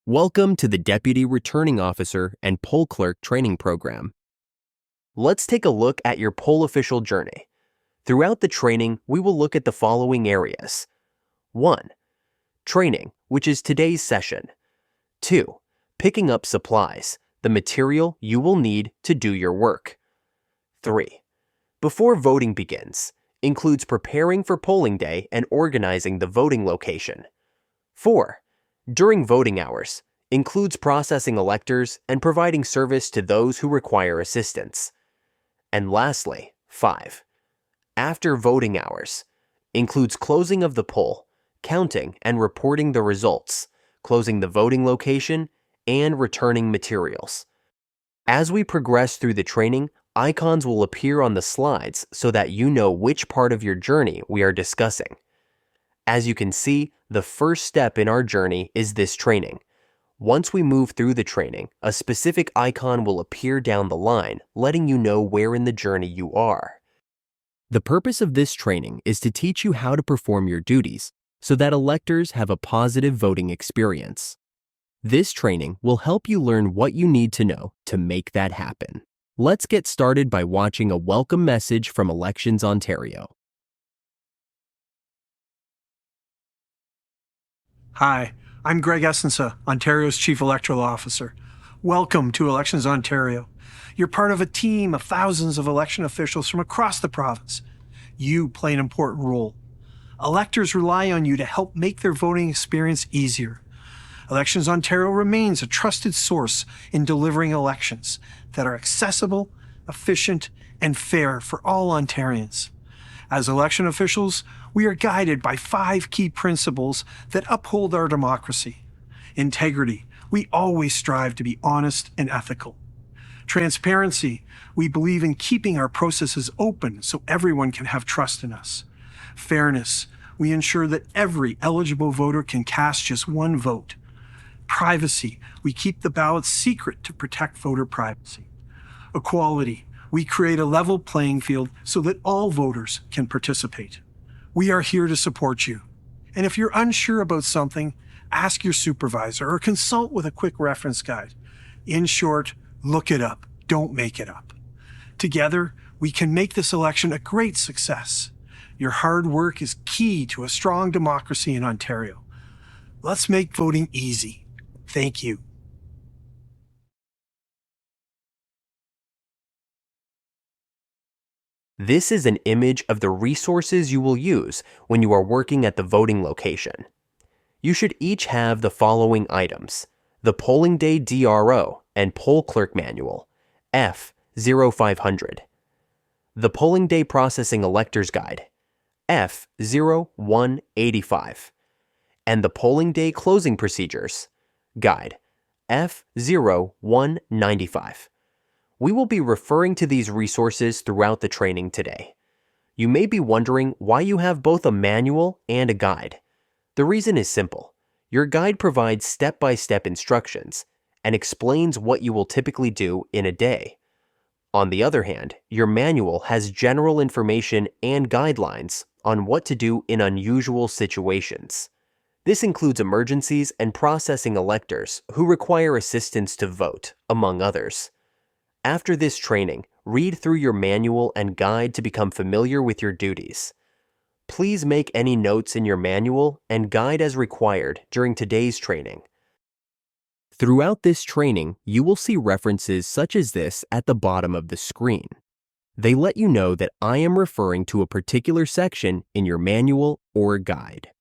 Welcome to the Deputy Returning Officer and Poll Clerk Training Program. Let's take a look at your poll official journey. Throughout the training, we will look at the following areas. 1. Training, which is today's session. 2. Picking up supplies, the material you will need to do your work. 3. Before voting begins, includes preparing for polling day and organizing the voting location. 4. During voting hours, includes processing electors and providing service to those who require assistance. And lastly, 5. After voting hours, includes closing of the poll, counting and reporting the results, closing the voting location, and returning materials. As we progress through the training, icons will appear on the slides so that you know which part of your journey we are discussing. As you can see, the first step in our journey is this training. Once we move through the training, a specific icon will appear down the line, letting you know where in the journey you are. The purpose of this training is to teach you how to perform your duties so that electors have a positive voting experience. This training will help you learn what you need to know to make that happen. Let's get started by watching a welcome message from Elections Ontario. Hi, I'm Greg Essensa, Ontario's Chief Electoral Officer. Welcome to Elections Ontario. You're part of a team of thousands of election officials from across the province. You play an important role. Electors rely on you to help make their voting experience easier. Elections Ontario remains a trusted source in delivering elections that are accessible, efficient, and fair for all Ontarians. As election officials, we are guided by 5 key principles that uphold our democracy. Integrity, we always strive to be honest and ethical. Transparency, we believe in keeping our processes open so everyone can have trust in us. Fairness, we ensure that every eligible voter can cast just one vote. Privacy, we keep the ballots secret to protect voter privacy. Equality, we create a level playing field so that all voters can participate. We are here to support you. And if you're unsure about something, ask your supervisor or consult with a quick reference guide. In short, look it up, don't make it up. Together, we can make this election a great success. Your hard work is key to a strong democracy in Ontario. Let's make voting easy. Thank you. This is an image of the resources you will use when you are working at the voting location. You should each have the following items: the Polling Day DRO and Poll Clerk Manual, F0500, the Polling Day Processing Electors Guide, F0185, and the Polling Day Closing Procedures Guide, F0195. We will be referring to these resources throughout the training today. You may be wondering why you have both a manual and a guide. The reason is simple. Your guide provides step-by-step instructions and explains what you will typically do in a day. On the other hand, your manual has general information and guidelines on what to do in unusual situations. This includes emergencies and processing electors who require assistance to vote, among others. After this training, read through your manual and guide to become familiar with your duties. Please make any notes in your manual and guide as required during today's training. Throughout this training, you will see references such as this at the bottom of the screen. They let you know that I am referring to a particular section in your manual or guide.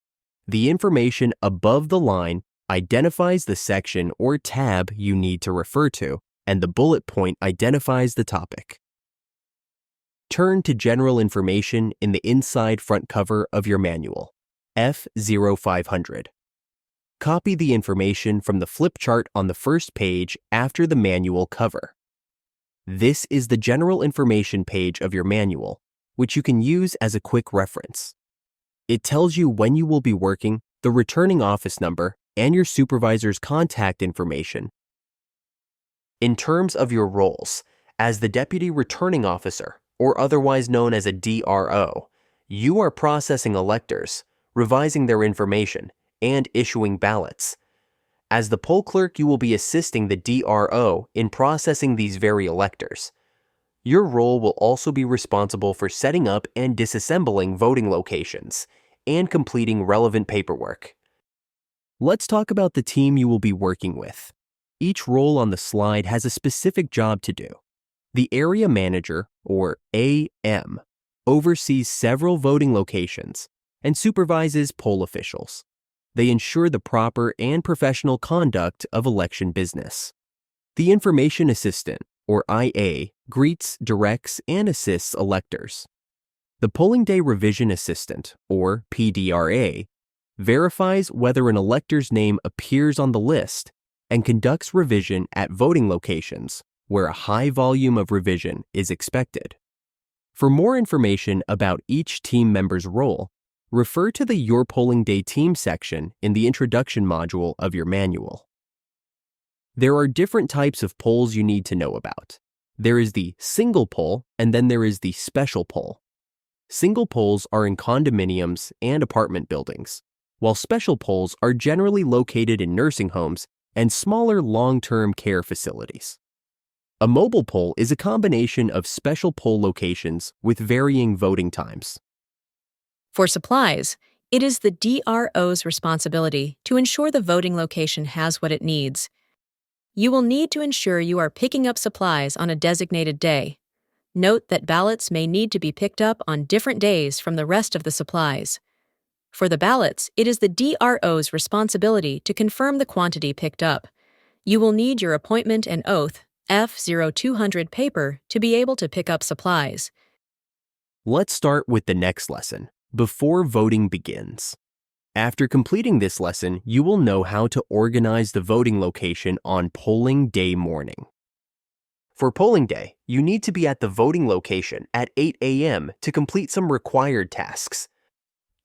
The information above the line identifies the section or tab you need to refer to, and the bullet point identifies the topic. Turn to General Information in the inside front cover of your manual, F0500. Copy the information from the flip chart on the first page after the manual cover. This is the General Information page of your manual, which you can use as a quick reference. It tells you when you will be working, the returning office number, and your supervisor's contact information. In terms of your roles, as the Deputy Returning Officer, or otherwise known as a DRO, you are processing electors, revising their information, and issuing ballots. As the poll clerk, you will be assisting the DRO in processing these very electors. Your role will also be responsible for setting up and disassembling voting locations and completing relevant paperwork. Let's talk about the team you will be working with. Each role on the slide has a specific job to do. The area manager, or AM, oversees several voting locations and supervises poll officials. They ensure the proper and professional conduct of election business. The information assistant, or IA, greets, directs, and assists electors. The polling day revision assistant, or PDRA, verifies whether an elector's name appears on the list and conducts revision at voting locations where a high volume of revision is expected. For more information about each team member's role, refer to the Your Polling Day Team section in the introduction module of your manual. There are different types of polls you need to know about. There is the single poll, and then there is the special poll. Single polls are in condominiums and apartment buildings, while special polls are generally located in nursing homes and smaller long-term care facilities. A mobile poll is a combination of special poll locations with varying voting times. For supplies, it is the DRO's responsibility to ensure the voting location has what it needs. You will need to ensure you are picking up supplies on a designated day. Note that ballots may need to be picked up on different days from the rest of the supplies. For the ballots, it is the DRO's responsibility to confirm the quantity picked up. You will need your appointment and oath, F0200 paper, to be able to pick up supplies. Let's start with the next lesson, before voting begins. After completing this lesson, you will know how to organize the voting location on polling day morning. For polling day, you need to be at the voting location at 8 a.m. to complete some required tasks.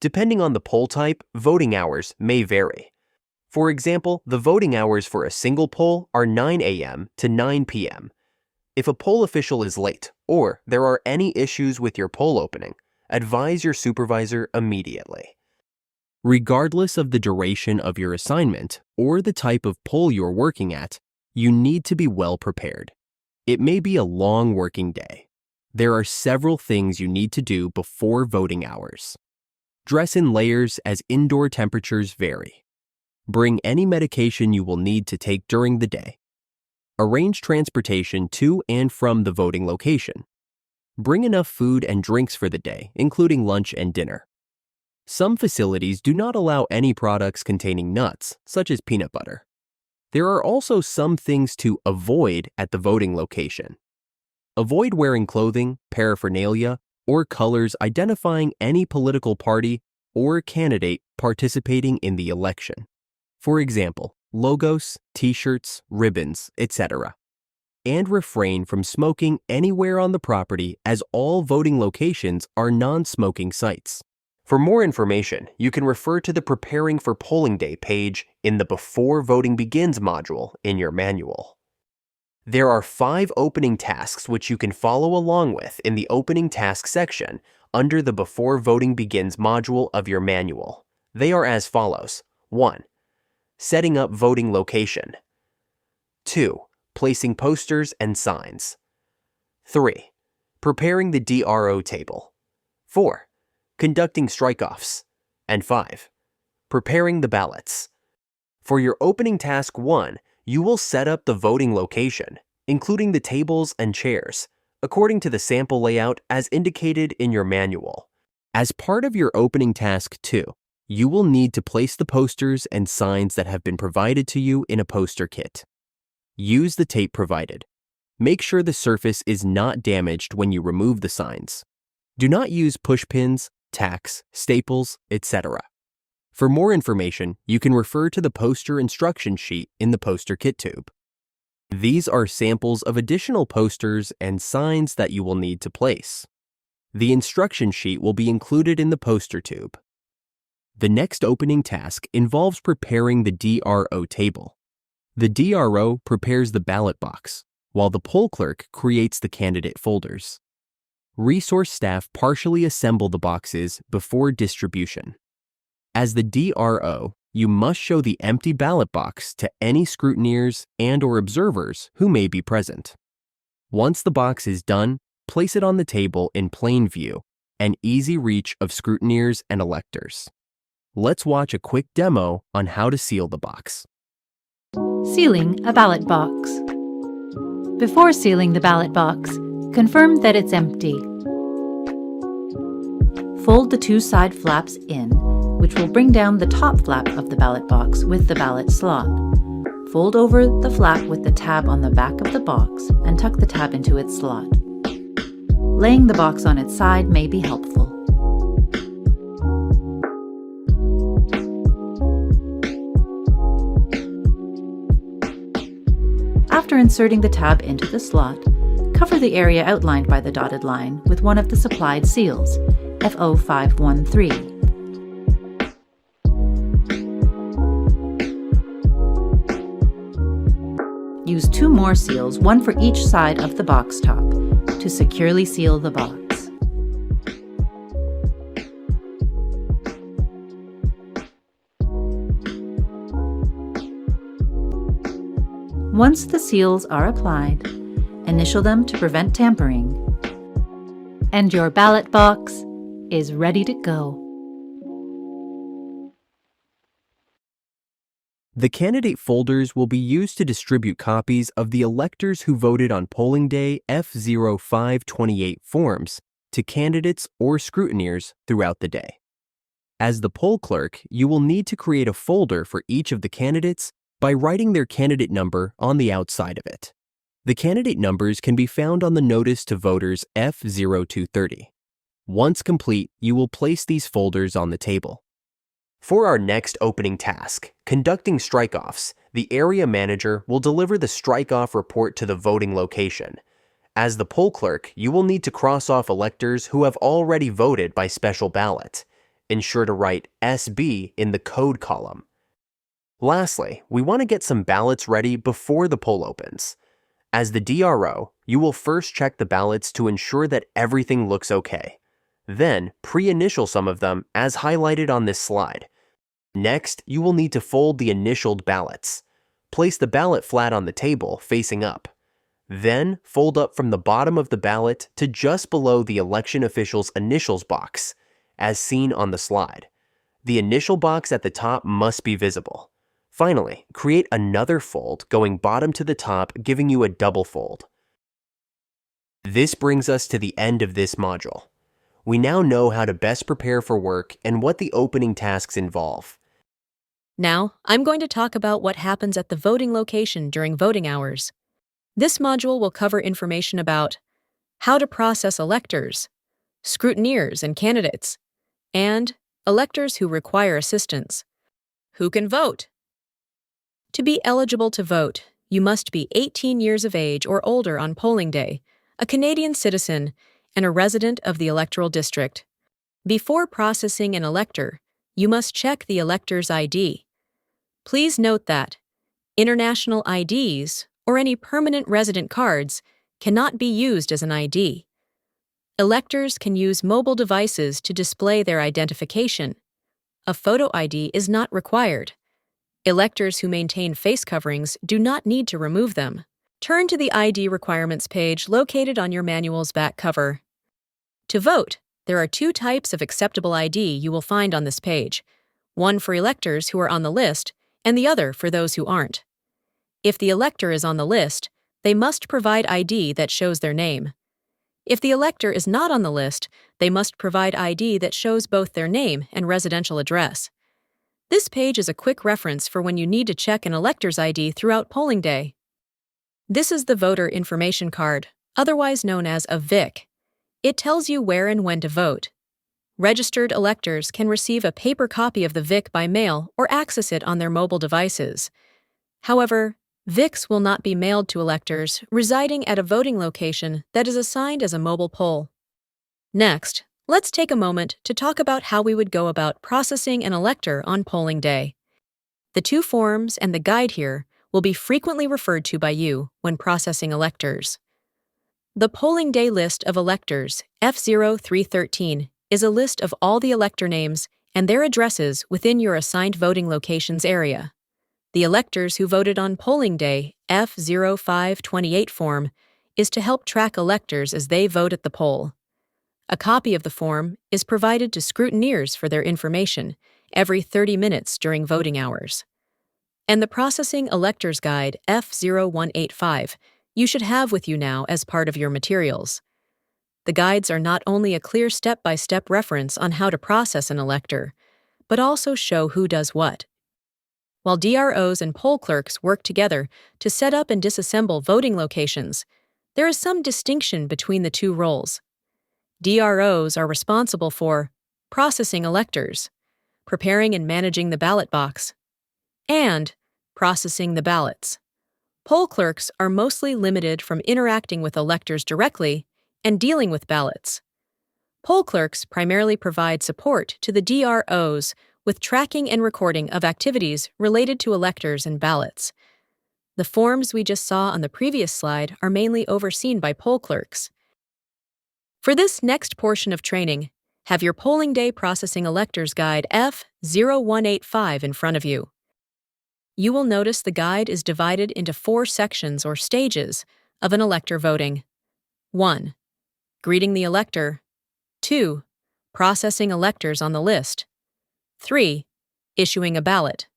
Depending on the poll type, voting hours may vary. For example, the voting hours for a single poll are 9 a.m. to 9 p.m. If a poll official is late or there are any issues with your poll opening, advise your supervisor immediately. Regardless of the duration of your assignment or the type of poll you're working at, you need to be well prepared. It may be a long working day. There are several things you need to do before voting hours. Dress in layers as indoor temperatures vary. Bring any medication you will need to take during the day. Arrange transportation to and from the voting location. Bring enough food and drinks for the day, including lunch and dinner. Some facilities do not allow any products containing nuts, such as peanut butter. There are also some things to avoid at the voting location. Avoid wearing clothing, paraphernalia, or colors identifying any political party or candidate participating in the election. For example, logos, t-shirts, ribbons, etc. And refrain from smoking anywhere on the property, as all voting locations are non-smoking sites. For more information, you can refer to the Preparing for Polling Day page in the Before Voting Begins module in your manual. There are 5 opening tasks which you can follow along with in the Opening Task section under the Before Voting Begins module of your manual. They are as follows. 1. Setting up voting location. 2. Placing posters and signs. 3. Preparing the DRO table. 4. Conducting strike-offs. And 5. Preparing the ballots. For your opening task 1, you will set up the voting location, including the tables and chairs, according to the sample layout as indicated in your manual. As part of your opening task 2, you will need to place the posters and signs that have been provided to you in a poster kit. Use the tape provided. Make sure the surface is not damaged when you remove the signs. Do not use push pins, tacks, staples, etc. For more information, you can refer to the poster instruction sheet in the poster kit tube. These are samples of additional posters and signs that you will need to place. The instruction sheet will be included in the poster tube. The next opening task involves preparing the DRO table. The DRO prepares the ballot box, while the poll clerk creates the candidate folders. Resource staff partially assemble the boxes before distribution. As the DRO, you must show the empty ballot box to any scrutineers and/or observers who may be present. Once the box is done, place it on the table in plain view and easy reach of scrutineers and electors. Let's watch a quick demo on how to seal the box. Sealing a ballot box. Before sealing the ballot box, confirm that it's empty. Fold the two side flaps in, which will bring down the top flap of the ballot box with the ballot slot. Fold over the flap with the tab on the back of the box and tuck the tab into its slot. Laying the box on its side may be helpful. After inserting the tab into the slot, cover the area outlined by the dotted line with one of the supplied seals, FO513. Use two more seals, one for each side of the box top, to securely seal the box. Once the seals are applied, initial them to prevent tampering, and your ballot box is ready to go. The candidate folders will be used to distribute copies of the electors who voted on polling day F0528 forms to candidates or scrutineers throughout the day. As the poll clerk, you will need to create a folder for each of the candidates by writing their candidate number on the outside of it. The candidate numbers can be found on the notice to voters F0230. Once complete, you will place these folders on the table. For our next opening task, conducting strike-offs, the area manager will deliver the strike-off report to the voting location. As the poll clerk, you will need to cross off electors who have already voted by special ballot. Ensure to write SB in the code column. Lastly, we want to get some ballots ready before the poll opens. As the DRO, you will first check the ballots to ensure that everything looks okay. Then, pre-initial some of them as highlighted on this slide. Next, you will need to fold the initialed ballots. Place the ballot flat on the table, facing up. Then, fold up from the bottom of the ballot to just below the election official's initials box, as seen on the slide. The initial box at the top must be visible. Finally, create another fold going bottom to the top, giving you a double fold. This brings us to the end of this module. We now know how to best prepare for work and what the opening tasks involve. Now, I'm going to talk about what happens at the voting location during voting hours. This module will cover information about how to process electors, scrutineers and candidates, and electors who require assistance. Who can vote? To be eligible to vote, you must be 18 years of age or older on polling day, a Canadian citizen, and a resident of the electoral district. Before processing an elector, you must check the elector's ID. Please note that international IDs or any permanent resident cards cannot be used as an ID. Electors can use mobile devices to display their identification. A photo ID is not required. Electors who maintain face coverings do not need to remove them. Turn to the ID requirements page located on your manual's back cover. To vote, there are two types of acceptable ID you will find on this page, one for electors who are on the list and the other for those who aren't. If the elector is on the list, they must provide ID that shows their name. If the elector is not on the list, they must provide ID that shows both their name and residential address. This page is a quick reference for when you need to check an elector's ID throughout polling day. This is the voter information card, otherwise known as a VIC. It tells you where and when to vote. Registered electors can receive a paper copy of the VIC by mail or access it on their mobile devices. However, VICs will not be mailed to electors residing at a voting location that is assigned as a mobile poll. Next, let's take a moment to talk about how we would go about processing an elector on polling day. The two forms and the guide here will be frequently referred to by you when processing electors. The polling day list of electors, F0313, is a list of all the elector names and their addresses within your assigned voting locations area. The electors who voted on polling day F0528 form is to help track electors as they vote at the poll. A copy of the form is provided to scrutineers for their information every 30 minutes during voting hours. And the Processing Electors Guide F0185 you should have with you now as part of your materials. The guides are not only a clear step-by-step reference on how to process an elector, but also show who does what. While DROs and poll clerks work together to set up and disassemble voting locations, there is some distinction between the two roles. DROs are responsible for processing electors, preparing and managing the ballot box, and processing the ballots. Poll clerks are mostly limited from interacting with electors directly and dealing with ballots. Poll clerks primarily provide support to the DROs with tracking and recording of activities related to electors and ballots. The forms we just saw on the previous slide are mainly overseen by poll clerks. For this next portion of training, have your Polling Day Processing Electors Guide F0185 in front of you. You will notice the guide is divided into 4 sections or stages of an elector voting. 1. Greeting the elector. 2. Processing electors on the list. 3. Issuing a ballot.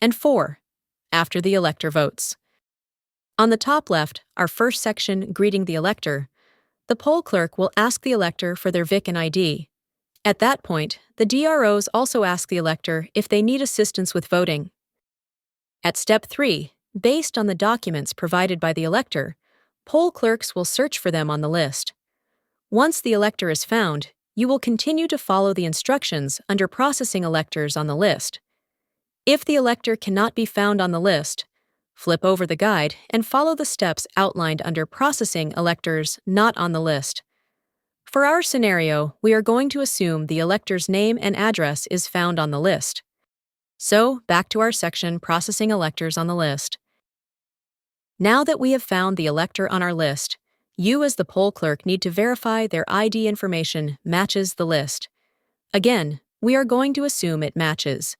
And 4. After the elector votes. On the top left, our first section, Greeting the Elector, the poll clerk will ask the elector for their VIC and ID. At that point, the DROs also ask the elector if they need assistance with voting. At step 3, based on the documents provided by the elector, poll clerks will search for them on the list. Once the elector is found, you will continue to follow the instructions under processing electors on the list. If the elector cannot be found on the list, flip over the guide and follow the steps outlined under processing electors not on the list. For our scenario, we are going to assume the elector's name and address is found on the list. So, back to our section, Processing Electors on the List. Now that we have found the elector on our list, you as the poll clerk need to verify their ID information matches the list. Again, we are going to assume it matches.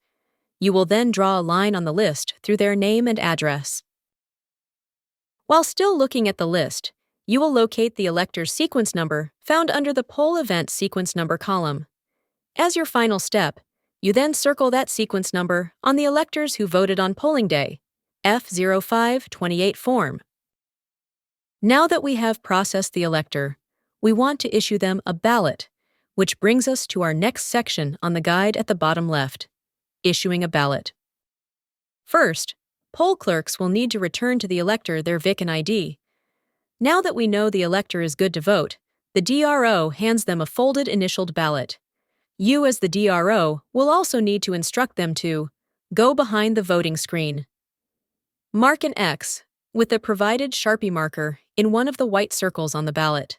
You will then draw a line on the list through their name and address. While still looking at the list, you will locate the elector's sequence number found under the poll event sequence number column. As your final step, you then circle that sequence number on the electors who voted on polling day, F0528 form. Now that we have processed the elector, we want to issue them a ballot, which brings us to our next section on the guide at the bottom left, Issuing a Ballot. First, poll clerks will need to return to the elector their VIC and ID. Now that we know the elector is good to vote, the DRO hands them a folded initialed ballot. You as the DRO will also need to instruct them to go behind the voting screen. Mark an X with the provided Sharpie marker in one of the white circles on the ballot.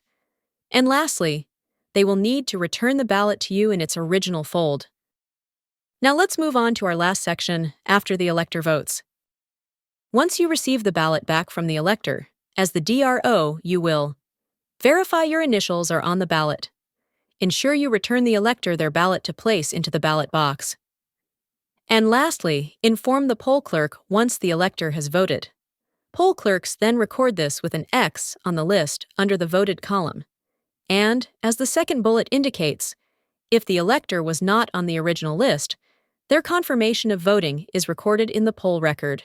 And lastly, they will need to return the ballot to you in its original fold. Now let's move on to our last section, After the Elector Votes. Once you receive the ballot back from the elector, as the DRO, you will verify your initials are on the ballot. Ensure you return the elector their ballot to place into the ballot box. And lastly, inform the poll clerk once the elector has voted. Poll clerks then record this with an X on the list under the voted column. And, as the second bullet indicates, if the elector was not on the original list, their confirmation of voting is recorded in the poll record.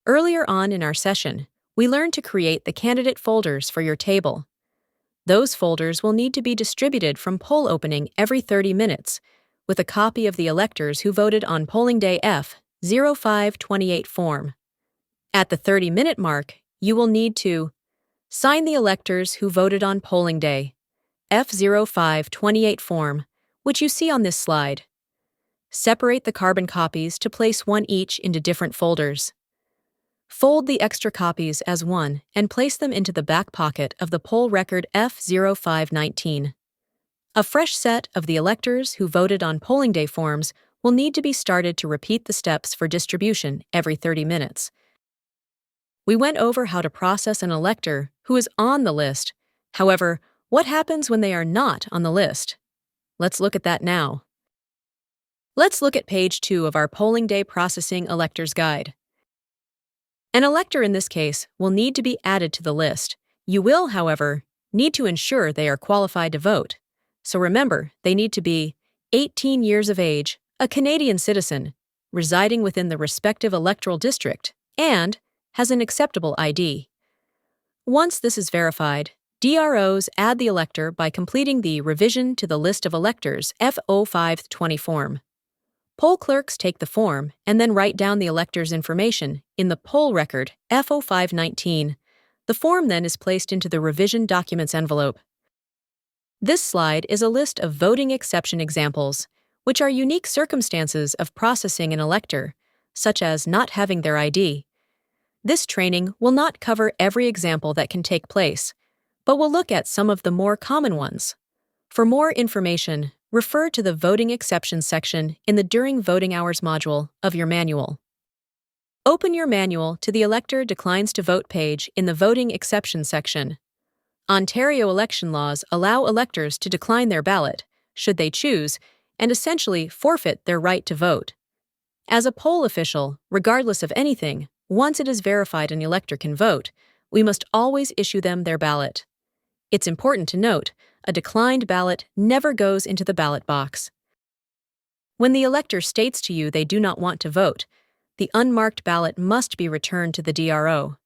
Earlier on in our session, we learned to create the candidate folders for your table. Those folders will need to be distributed from poll opening every 30 minutes, with a copy of the electors who voted on polling day F0528 form. At the 30-minute mark, you will need to sign the electors who voted on polling day, F0528 form, which you see on this slide. Separate the carbon copies to place one each into different folders. Fold the extra copies as one and place them into the back pocket of the poll record F0519. A fresh set of the electors who voted on polling day forms will need to be started to repeat the steps for distribution every 30 minutes. We went over how to process an elector who is on the list. However, what happens when they are not on the list? Let's look at that now. Let's look at page 2 of our Polling Day Processing Electors Guide. An elector in this case will need to be added to the list. You will, however, need to ensure they are qualified to vote. So remember, they need to be 18 years of age, a Canadian citizen, residing within the respective electoral district, and has an acceptable ID. Once this is verified, DROs add the elector by completing the Revision to the List of Electors F0520 form. Poll clerks take the form and then write down the elector's information in the poll record F0519. The form then is placed into the revision documents envelope. This slide is a list of voting exception examples, which are unique circumstances of processing an elector, such as not having their ID. This training will not cover every example that can take place, but will look at some of the more common ones. For more information, refer to the Voting Exceptions section in the During Voting Hours module of your manual. Open your manual to the Elector Declines to Vote page in the Voting Exceptions section. Ontario election laws allow electors to decline their ballot, should they choose, and essentially forfeit their right to vote. As a poll official, regardless of anything, once it is verified an elector can vote, we must always issue them their ballot. It's important to note, a declined ballot never goes into the ballot box. When the elector states to you they do not want to vote, the unmarked ballot must be returned to the DRO.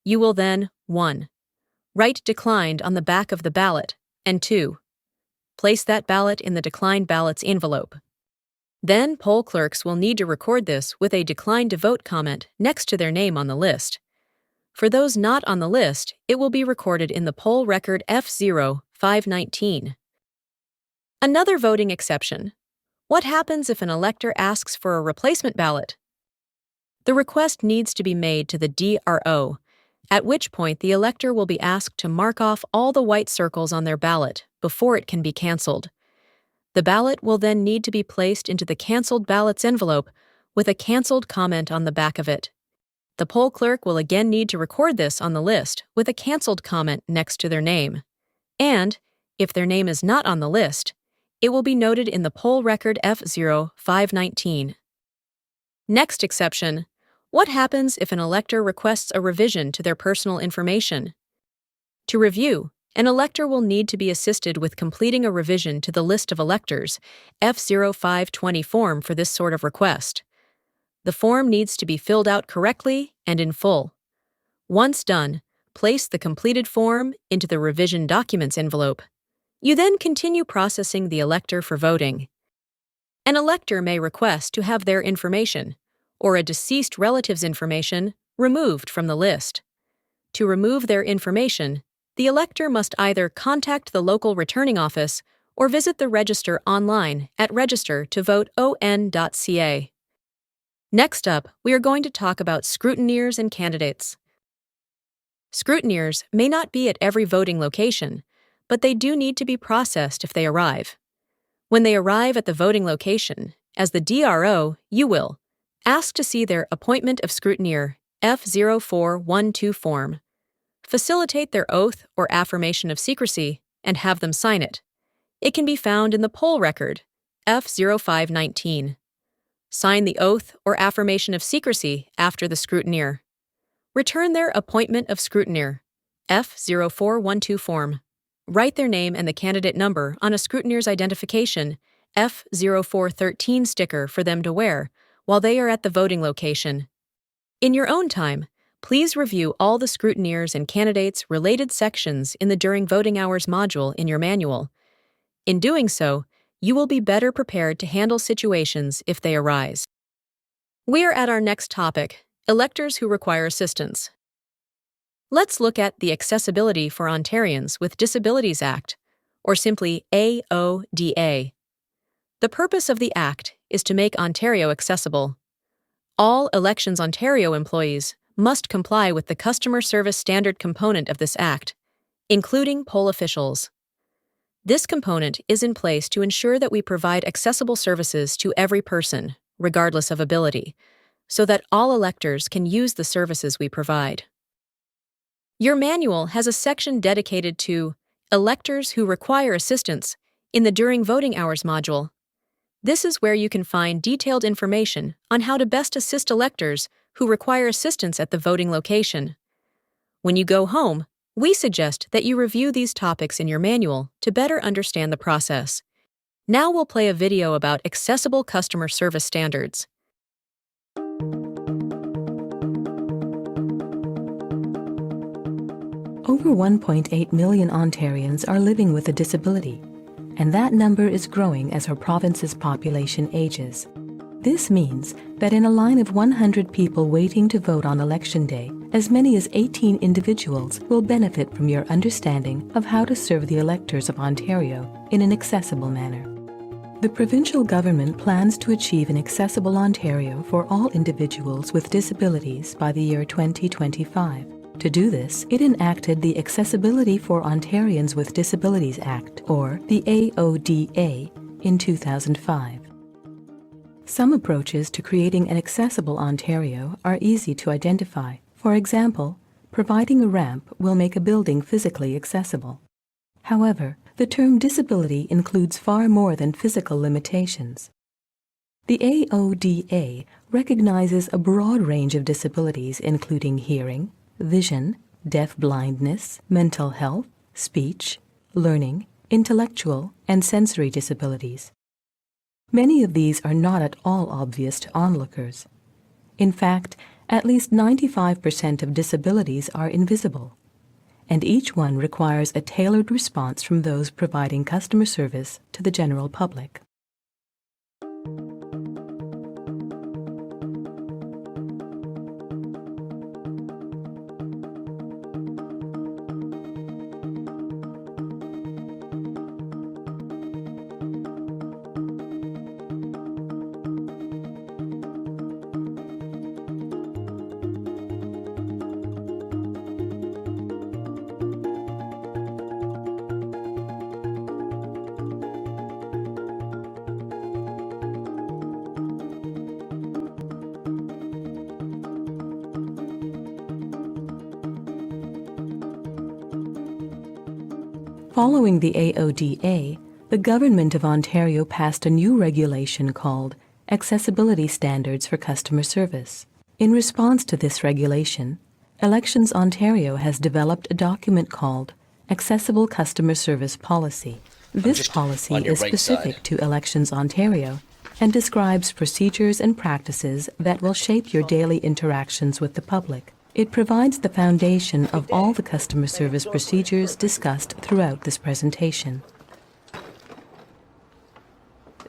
You will then 1. Write declined on the back of the ballot, and 2. Place that ballot in the declined ballots envelope. Then poll clerks will need to record this with a declined to vote comment next to their name on the list. For those not on the list, it will be recorded in the poll record F0519. Another voting exception. What happens if an elector asks for a replacement ballot? The request needs to be made to the DRO, at which point the elector will be asked to mark off all the white circles on their ballot before it can be canceled. The ballot will then need to be placed into the canceled ballots envelope with a canceled comment on the back of it. The poll clerk will again need to record this on the list with a canceled comment next to their name. And, if their name is not on the list, it will be noted in the poll record F0519. Next exception. What happens if an elector requests a revision to their personal information? To review, an elector will need to be assisted with completing a revision to the list of electors F0520 form for this sort of request. The form needs to be filled out correctly and in full. Once done, place the completed form into the revision documents envelope. You then continue processing the elector for voting. An elector may request to have their information, or a deceased relative's information, removed from the list. To remove their information, the elector must either contact the local returning office or visit the register online at register-to-vote-on.ca. Next up, we are going to talk about scrutineers and candidates. Scrutineers may not be at every voting location, but they do need to be processed if they arrive. When they arrive at the voting location, as the DRO, you will ask to see their Appointment of Scrutineer F0412 form, facilitate their oath or affirmation of secrecy, and have them sign it. It can be found in the poll record F0519. Sign the oath or affirmation of secrecy after the scrutineer. Return their Appointment of Scrutineer F0412 form. Write their name and the candidate number on a scrutineer's identification F0413 sticker for them to wear while they are at the voting location. In your own time, please review all the scrutineers and candidates' related sections in the During Voting Hours module in your manual. In doing so, you will be better prepared to handle situations if they arise. We are at our next topic, electors who require assistance. Let's look at the Accessibility for Ontarians with Disabilities Act, or simply AODA. The purpose of the Act is to make Ontario accessible. All Elections Ontario employees must comply with the customer service standard component of this Act, including poll officials. This component is in place to ensure that we provide accessible services to every person, regardless of ability, so that all electors can use the services we provide. Your manual has a section dedicated to electors who require assistance in the During Voting Hours module. This is where you can find detailed information on how to best assist electors who require assistance at the voting location. When you go home, we suggest that you review these topics in your manual to better understand the process. Now we'll play a video about accessible customer service standards. Over 1.8 million Ontarians are living with a disability, and that number is growing as our province's population ages. This means that in a line of 100 people waiting to vote on Election Day, as many as 18 individuals will benefit from your understanding of how to serve the electors of Ontario in an accessible manner. The provincial government plans to achieve an accessible Ontario for all individuals with disabilities by the year 2025. To do this, it enacted the Accessibility for Ontarians with Disabilities Act, or the AODA, in 2005. Some approaches to creating an accessible Ontario are easy to identify. For example, providing a ramp will make a building physically accessible. However, the term disability includes far more than physical limitations. The AODA recognizes a broad range of disabilities including hearing, vision, deaf-blindness, mental health, speech, learning, intellectual, and sensory disabilities. Many of these are not at all obvious to onlookers. In fact, at least 95% of disabilities are invisible, and each one requires a tailored response from those providing customer service to the general public. Following the AODA, the Government of Ontario passed a new regulation called Accessibility Standards for Customer Service. In response to this regulation, Elections Ontario has developed a document called Accessible Customer Service Policy. This policy is specific to Elections Ontario and describes procedures and practices that will shape your daily interactions with the public. It provides the foundation of all the customer service procedures discussed throughout this presentation.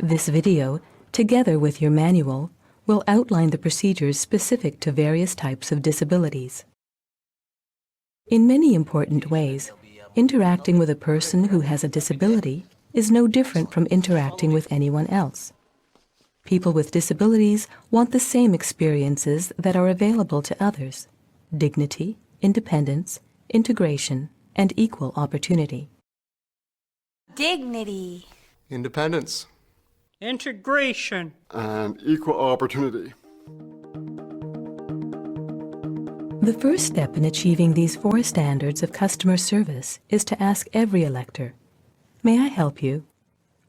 This video, together with your manual, will outline the procedures specific to various types of disabilities. In many important ways, interacting with a person who has a disability is no different from interacting with anyone else. People with disabilities want the same experiences that are available to others: dignity, independence, integration, and equal opportunity. Dignity. Independence. Integration. And equal opportunity. The first step in achieving these 4 standards of customer service is to ask every elector, "May I help you?"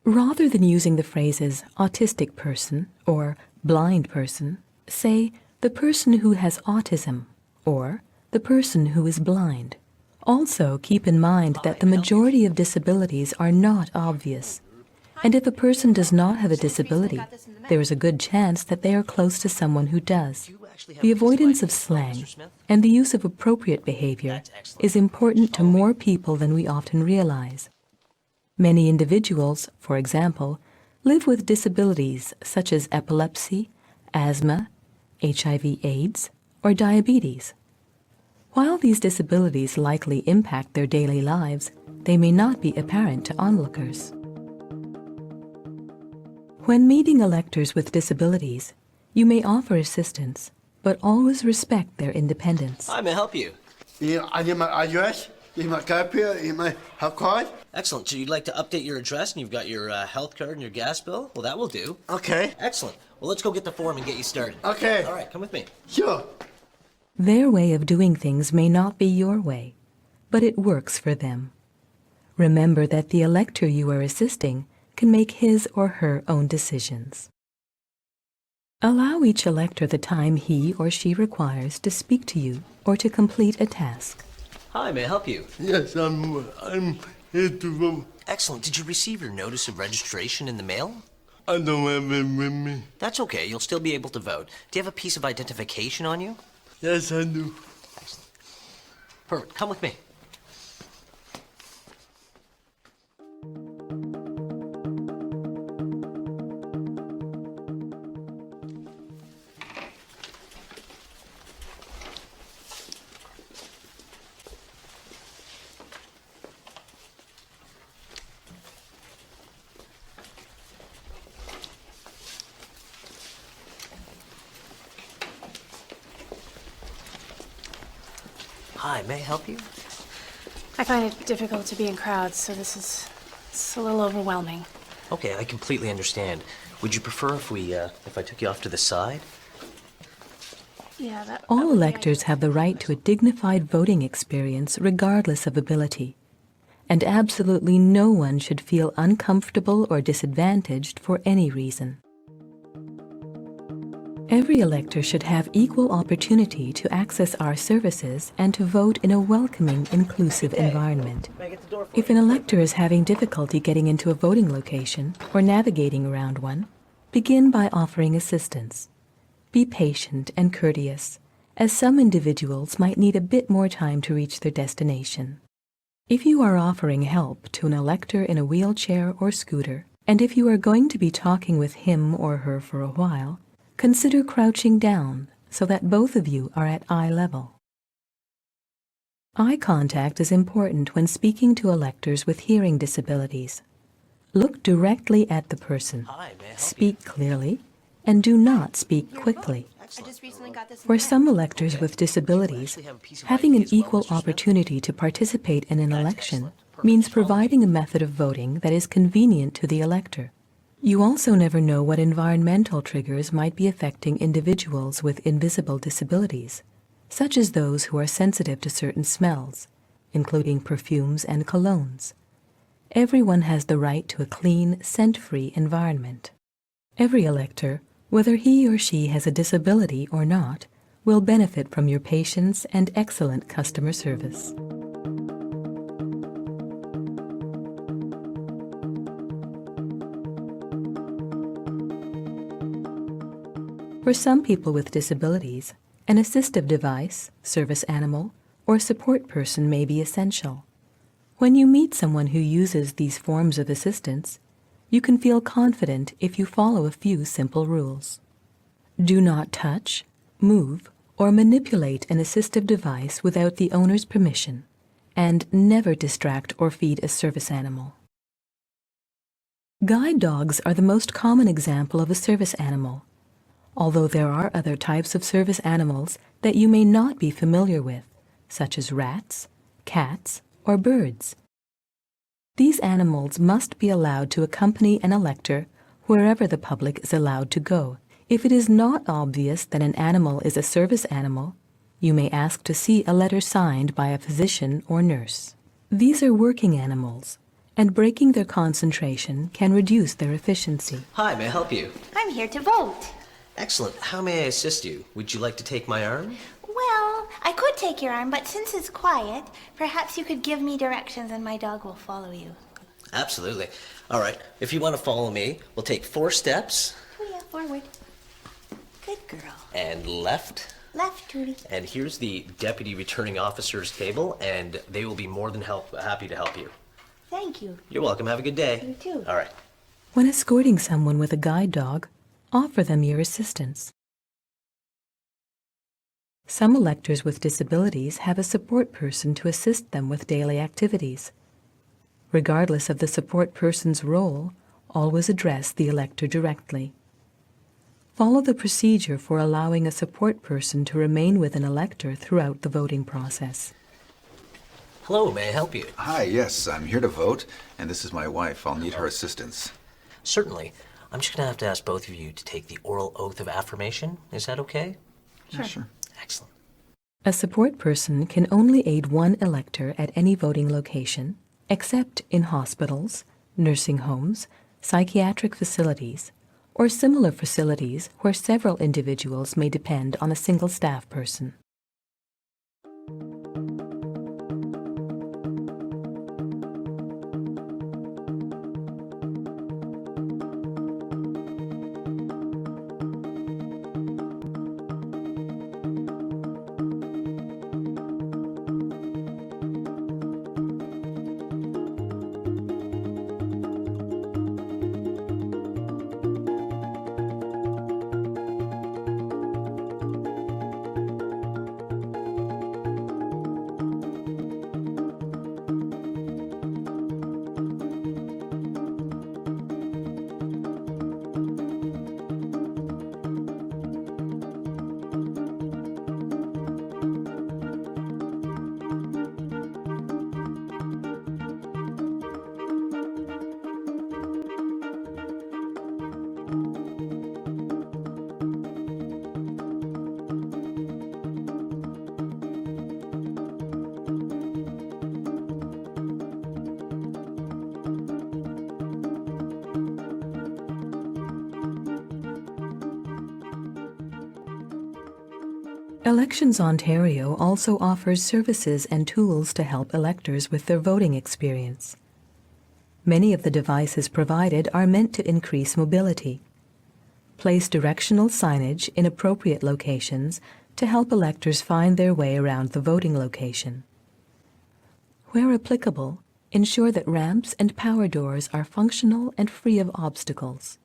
Rather than using the phrases autistic person or blind person, say the person who has autism or the person who is blind. Also, keep in mind that the majority of disabilities are not obvious. And if a person does not have a disability, there is a good chance that they are close to someone who does. The avoidance of slang and the use of appropriate behavior is important to more people than we often realize. Many individuals, for example, live with disabilities such as epilepsy, asthma, HIV/AIDS, or diabetes. While these disabilities likely impact their daily lives, they may not be apparent to onlookers. When meeting electors with disabilities, you may offer assistance, but always respect their independence. Hi, may I help you? Yeah, I need my address, I need my card here, I need my health card. Excellent. So you'd like to update your address and you've got your health card and your gas bill? Well, that will do. Okay. Excellent. Well, let's go get the form and get you started. Okay. All right, come with me. Sure. Their way of doing things may not be your way, but it works for them. Remember that the elector you are assisting can make his or her own decisions. Allow each elector the time he or she requires to speak to you or to complete a task. Hi, may I help you? Yes, I'm here to vote. Excellent. Did you receive your notice of registration in the mail? I don't have it with me. That's okay. You'll still be able to vote. Do you have a piece of identification on you? Yes, I do. Excellent. Perfect. Come with me. Hi, may I help you? I find it difficult to be in crowds, so it's a little overwhelming. Okay, I completely understand. Would you prefer if I took you off to the side? Yeah, that All would be electors have the right to a dignified voting experience regardless of ability, and absolutely no one should feel uncomfortable or disadvantaged for any reason. Every elector should have equal opportunity to access our services and to vote in a welcoming, inclusive environment. May I get the door for If an elector is having difficulty getting into a voting location or navigating around one, begin by offering assistance. Be patient and courteous, as some individuals might need a bit more time to reach their destination. If you are offering help to an elector in a wheelchair or scooter, and if you are going to be talking with him or her for a while, consider crouching down so that both of you are at eye level. Eye contact is important when speaking to electors with hearing disabilities. Look directly at the person, Hi, may I help speak clearly, and do not speak quickly. For some electors with disabilities, having an equal opportunity to participate in an election means providing a method of voting that is convenient to the elector. You also never know what environmental triggers might be affecting individuals with invisible disabilities, such as those who are sensitive to certain smells, including perfumes and colognes. Everyone has the right to a clean, scent-free environment. Every elector, whether he or she has a disability or not, will benefit from your patience and excellent customer service. For some people with disabilities, an assistive device, service animal, or support person may be essential. When you meet someone who uses these forms of assistance, you can feel confident if you follow a few simple rules. Do not touch, move, or manipulate an assistive device without the owner's permission, and never distract or feed a service animal. Guide dogs are the most common example of a service animal, although there are other types of service animals that you may not be familiar with, such as rats, cats, or birds. These animals must be allowed to accompany an elector wherever the public is allowed to go. If it is not obvious that an animal is a service animal, you may ask to see a letter signed by a physician or nurse. These are working animals, and breaking their concentration can reduce their efficiency. Hi, may I help you? I'm here to vote. Excellent. How may I assist you? Would you like to take my arm? Well, I could take your arm, but since it's quiet, perhaps you could give me directions and my dog will follow you. Absolutely. All right. If you want to follow me, we'll take 4 steps. Oh yeah, forward. Good girl. And left. Left, Judy. And here's the deputy returning officer's table, and they will be more than happy to help you. Thank you. You're welcome. Have a good day. You too. All right. When escorting someone with a guide dog, offer them your assistance. Some electors with disabilities have a support person to assist them with daily activities. Regardless of the support person's role, always address the elector directly. Follow the procedure for allowing a support person to remain with an elector throughout the voting process. Hello, may I help you? Hi, yes, I'm here to vote, and this is my wife. I'll need her assistance. Certainly. I'm just going to have to ask both of you to take the oral oath of affirmation. Is that okay? Sure. Excellent. A support person can only aid one elector at any voting location, except in hospitals, nursing homes, psychiatric facilities, or similar facilities where several individuals may depend on a single staff person. Elections Ontario also offers services and tools to help electors with their voting experience. Many of the devices provided are meant to increase mobility. Place directional signage in appropriate locations to help electors find their way around the voting location. Where applicable, ensure that ramps and power doors are functional and free of obstacles.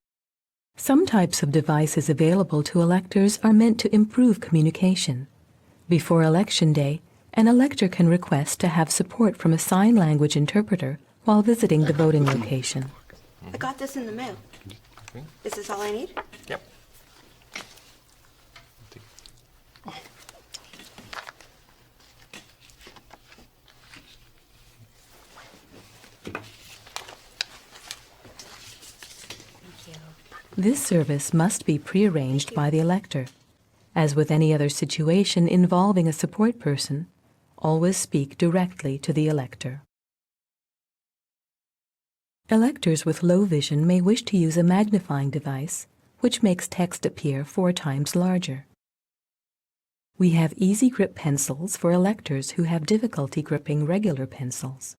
Some types of devices available to electors are meant to improve communication. Before Election Day, an elector can request to have support from a sign language interpreter while visiting the voting location. I got this in the mail. Is this all I need? Yep. This service must be prearranged by the elector. As with any other situation involving a support person, always speak directly to the elector. Electors with low vision may wish to use a magnifying device, which makes text appear 4 times larger. We have easy grip pencils for electors who have difficulty gripping regular pencils.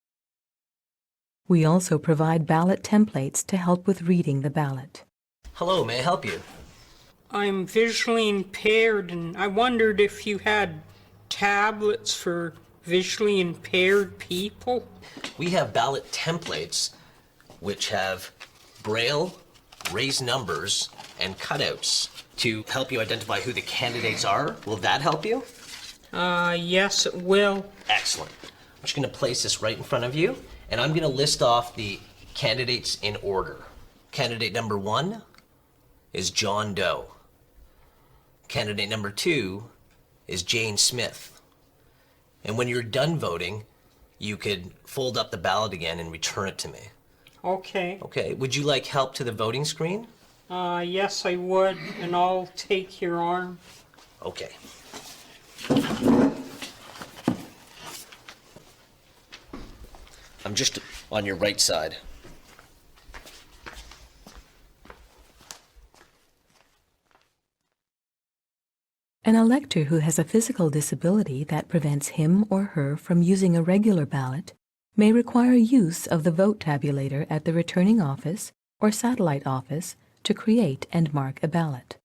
We also provide ballot templates to help with reading the ballot. Hello, may I help you? I'm visually impaired, and I wondered if you had tablets for visually impaired people. We have ballot templates which have braille, raised numbers, and cutouts to help you identify who the candidates are. Will that help you? Yes, it will. Excellent. I'm just going to place this right in front of you, and I'm going to list off the candidates in order. Candidate number 1 is John Doe. Candidate number 2 is Jane Smith. And when you're done voting, you could fold up the ballot again and return it to me. Okay. Okay, would you like help to the voting screen? Yes, I would, and I'll take your arm. Okay. I'm just on your right side. An elector who has a physical disability that prevents him or her from using a regular ballot may require use of the vote tabulator at the returning office or satellite office to create and mark a ballot.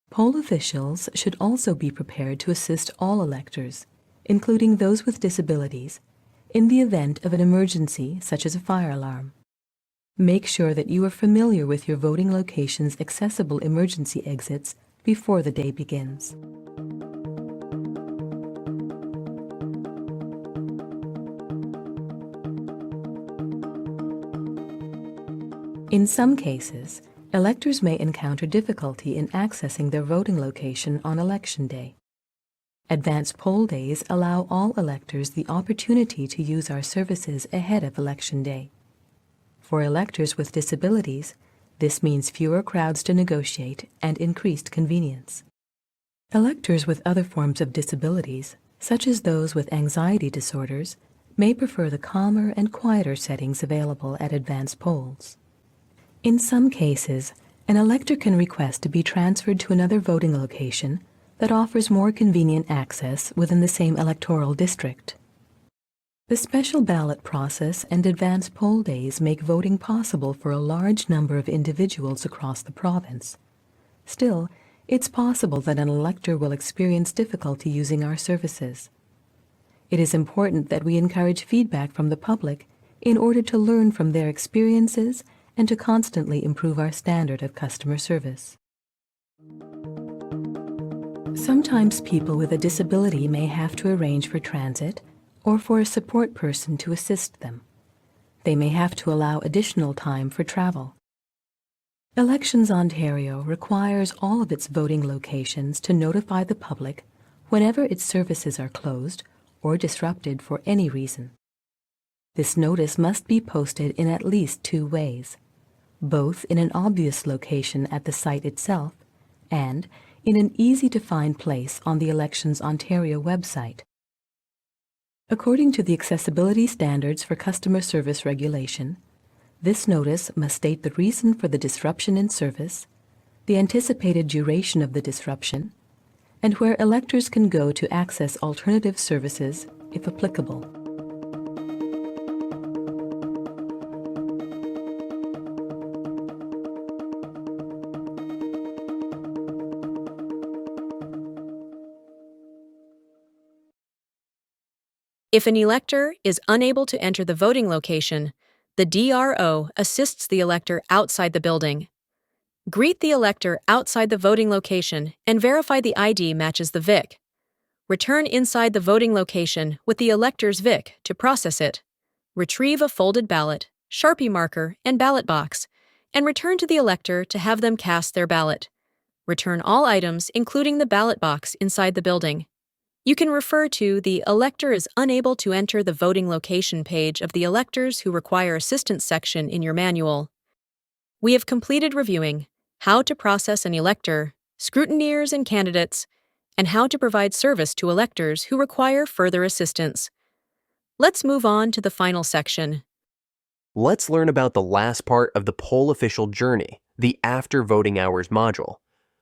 Poll officials should also be prepared to assist all electors, including those with disabilities, in the event of an emergency such as a fire alarm. Make sure that you are familiar with your voting location's accessible emergency exits before the day begins. In some cases, electors may encounter difficulty in accessing their voting location on Election Day. Advance poll days allow all electors the opportunity to use our services ahead of Election Day. For electors with disabilities, this means fewer crowds to negotiate and increased convenience. Electors with other forms of disabilities, such as those with anxiety disorders, may prefer the calmer and quieter settings available at advance polls. In some cases, an elector can request to be transferred to another voting location that offers more convenient access within the same electoral district. The special ballot process and advance poll days make voting possible for a large number of individuals across the province. Still, it's possible that an elector will experience difficulty using our services. It is important that we encourage feedback from the public in order to learn from their experiences and to constantly improve our standard of customer service. Sometimes people with a disability may have to arrange for transit or for a support person to assist them. They may have to allow additional time for travel. Elections Ontario requires all of its voting locations to notify the public whenever its services are closed or disrupted for any reason. This notice must be posted in at least 2 ways, both in an obvious location at the site itself and in an easy-to-find place on the Elections Ontario website. According to the Accessibility Standards for Customer Service Regulation, this notice must state the reason for the disruption in service, the anticipated duration of the disruption, and where electors can go to access alternative services if applicable. If an elector is unable to enter the voting location, the DRO assists the elector outside the building. Greet the elector outside the voting location and verify the ID matches the VIC. Return inside the voting location with the elector's VIC to process it. Retrieve a folded ballot, Sharpie marker, and ballot box, and return to the elector to have them cast their ballot. Return all items, including the ballot box, inside the building. You can refer to the Elector is unable to enter the voting location page of the Electors who require assistance section in your manual. We have completed reviewing how to process an elector, scrutineers and candidates, and how to provide service to electors who require further assistance. Let's move on to the final section. Let's learn about the last part of the poll official journey, the after voting hours module.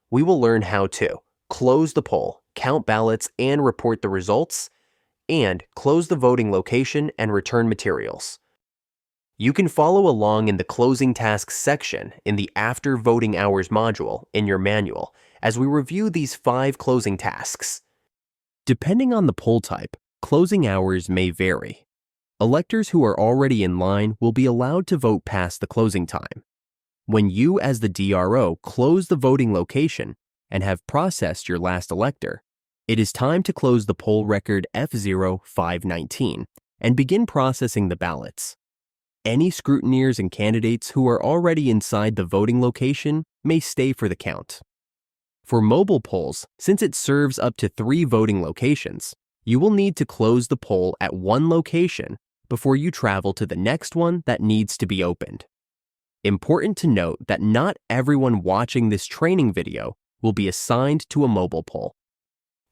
We will learn how to close the poll, count ballots and report the results, and close the voting location and return materials. You can follow along in the closing tasks section in the After Voting Hours module in your manual as we review these 5 closing tasks. Depending on the poll type, closing hours may vary. Electors who are already in line will be allowed to vote past the closing time. When you, as the DRO, close the voting location and have processed your last elector, it is time to close the poll record F0519 and begin processing the ballots. Any scrutineers and candidates who are already inside the voting location may stay for the count. For mobile polls, since it serves up to 3 voting locations, you will need to close the poll at one location before you travel to the next one that needs to be opened. Important to note that not everyone watching this training video will be assigned to a mobile poll.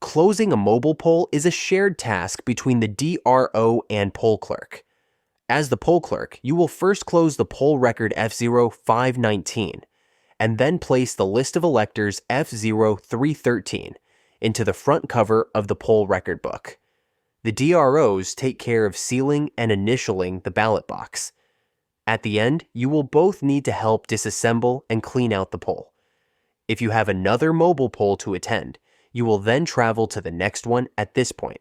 Closing a mobile poll is a shared task between the DRO and poll clerk. As the poll clerk, you will first close the poll record F0519 and then place the list of electors F0313 into the front cover of the poll record book. The DROs take care of sealing and initialing the ballot box. At the end, you will both need to help disassemble and clean out the poll. If you have another mobile poll to attend, you will then travel to the next one at this point.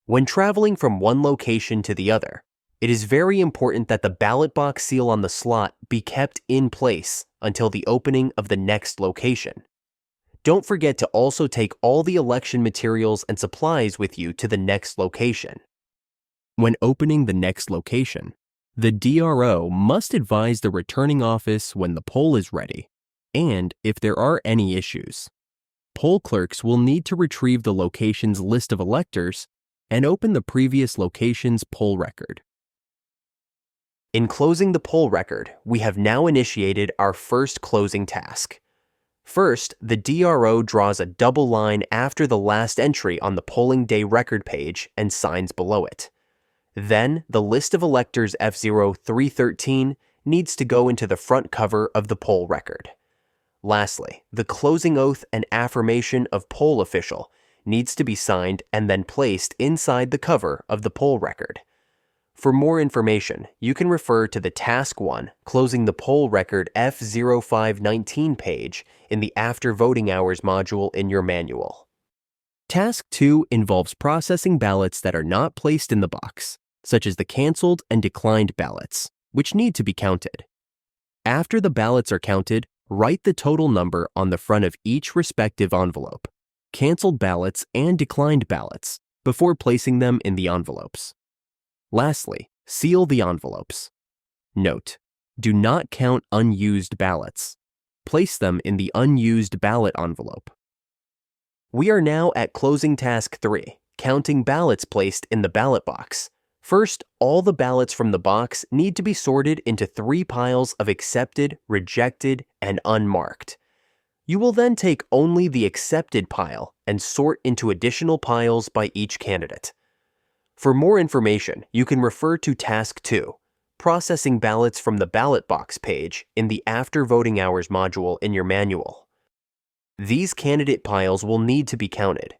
When traveling from one location to the other, it is very important that the ballot box seal on the slot be kept in place until the opening of the next location. Don't forget to also take all the election materials and supplies with you to the next location. When opening the next location, the DRO must advise the returning office when the poll is ready, and if there are any issues. Poll clerks will need to retrieve the location's list of electors and open the previous location's poll record. In closing the poll record, we have now initiated our first closing task. First, the DRO draws a double line after the last entry on the polling day record page and signs below it. Then, the list of electors F0313 needs to go into the front cover of the poll record. Lastly, the closing oath and affirmation of poll official needs to be signed and then placed inside the cover of the poll record. For more information, you can refer to the Task 1 Closing the Poll Record F0519 page in the After Voting Hours module in your manual. Task 2 involves processing ballots that are not placed in the box, such as the canceled and declined ballots, which need to be counted. After the ballots are counted, write the total number on the front of each respective envelope, canceled ballots and declined ballots, before placing them in the envelopes. Lastly, seal the envelopes. Note: do not count unused ballots. Place them in the unused ballot envelope. We are now at closing task 3, counting ballots placed in the ballot box. First, all the ballots from the box need to be sorted into 3 piles of accepted, rejected, and unmarked. You will then take only the accepted pile and sort into additional piles by each candidate. For more information, you can refer to Task 2, Processing Ballots from the Ballot Box page in the After Voting Hours module in your manual. These candidate piles will need to be counted.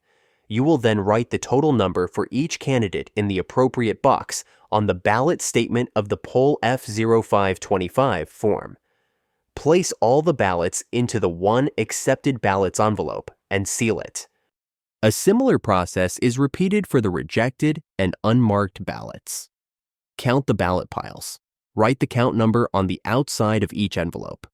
You will then write the total number for each candidate in the appropriate box on the ballot statement of the Poll F0525 form. Place all the ballots into the one accepted ballots envelope and seal it. A similar process is repeated for the rejected and unmarked ballots. Count the ballot piles. Write the count number on the outside of each envelope.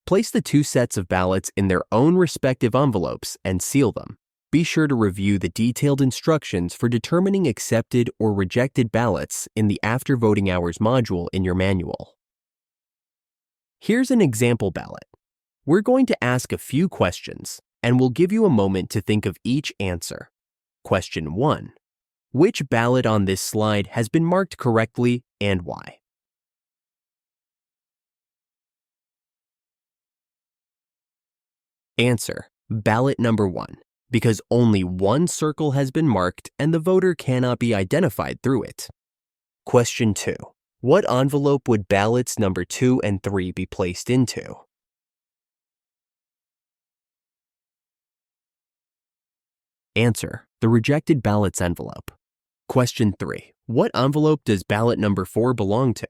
Place the 2 sets of ballots in their own respective envelopes and seal them. Be sure to review the detailed instructions for determining accepted or rejected ballots in the After Voting Hours module in your manual. Here's an example ballot. We're going to ask a few questions, and we'll give you a moment to think of each answer. Question 1. Which ballot on this slide has been marked correctly and why? Answer: ballot number 1, because only one circle has been marked and the voter cannot be identified through it. Question 2. What envelope would ballots number 2 and 3 be placed into? Answer: the rejected ballots envelope. Question 3. What envelope does ballot number 4 belong to?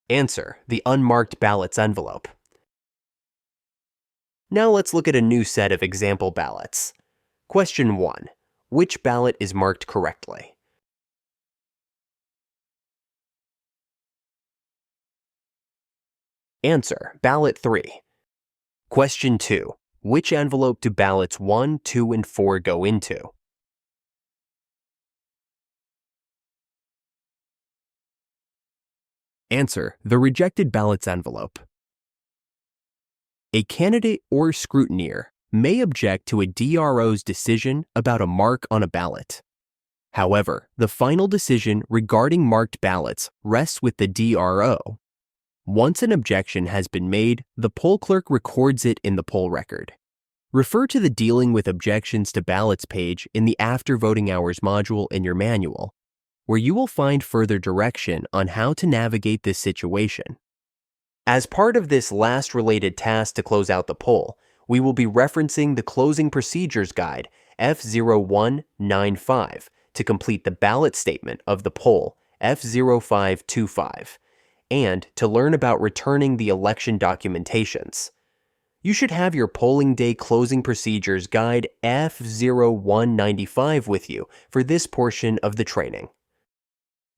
Answer: the unmarked ballots envelope. Now let's look at a new set of example ballots. Question 1. Which ballot is marked correctly? Answer: ballot 3. Question 2. Which envelope do ballots 1, 2, and 4 go into? Answer: the rejected ballots envelope. A candidate or scrutineer may object to a DRO's decision about a mark on a ballot. However, the final decision regarding marked ballots rests with the DRO. Once an objection has been made, the poll clerk records it in the poll record. Refer to the Dealing with Objections to Ballots page in the After Voting Hours module in your manual, where you will find further direction on how to navigate this situation. As part of this last related task to close out the poll, we will be referencing the Closing Procedures Guide F0195 to complete the ballot statement of the poll F0525 and to learn about returning the election documentations. You should have your Polling Day Closing Procedures Guide F0195 with you for this portion of the training.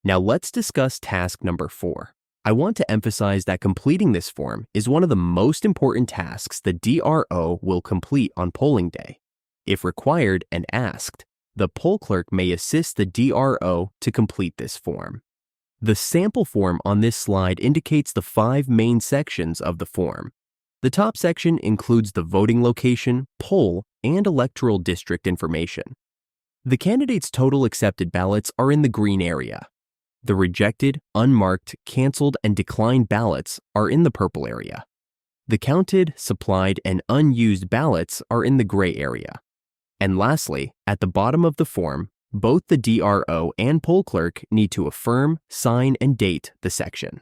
Now let's discuss task number 4. I want to emphasize that completing this form is one of the most important tasks the DRO will complete on polling day. If required and asked, the poll clerk may assist the DRO to complete this form. The sample form on this slide indicates the 5 main sections of the form. The top section includes the voting location, poll, and electoral district information. The candidates' total accepted ballots are in the green area. The rejected, unmarked, canceled, and declined ballots are in the purple area. The counted, supplied, and unused ballots are in the gray area. And lastly, at the bottom of the form, Both the DRO and poll clerk need to affirm, sign, and date the section.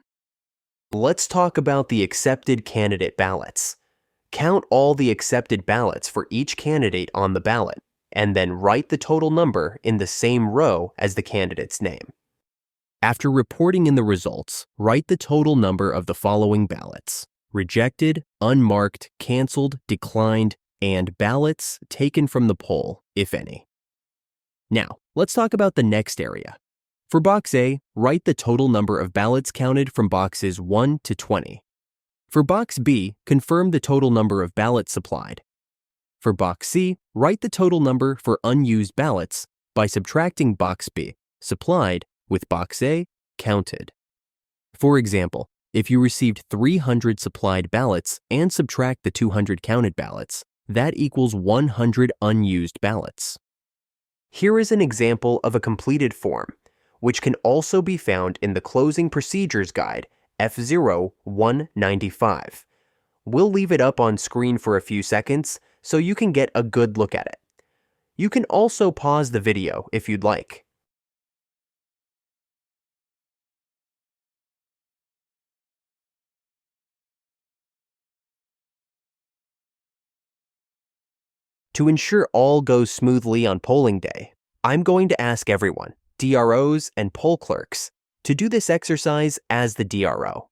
Let's talk about the accepted candidate ballots. Count all the accepted ballots for each candidate on the ballot, and then write the total number in the same row as the candidate's name. After reporting in the results, write the total number of the following ballots: rejected, unmarked, canceled, declined, and ballots taken from the poll, if any. Now, let's talk about the next area. For Box A, write the total number of ballots counted from boxes 1 to 20. For Box B, confirm the total number of ballots supplied. For Box C, write the total number for unused ballots by subtracting Box B, supplied, with Box A, counted. For example, if you received 300 supplied ballots and subtract the 200 counted ballots, that equals 100 unused ballots. Here is an example of a completed form, which can also be found in the Closing Procedures Guide F0195. We'll leave it up on screen for a few seconds so you can get a good look at it. You can also pause the video if you'd like. To ensure all goes smoothly on polling day, I'm going to ask everyone, DROs and poll clerks, to do this exercise as the DRO.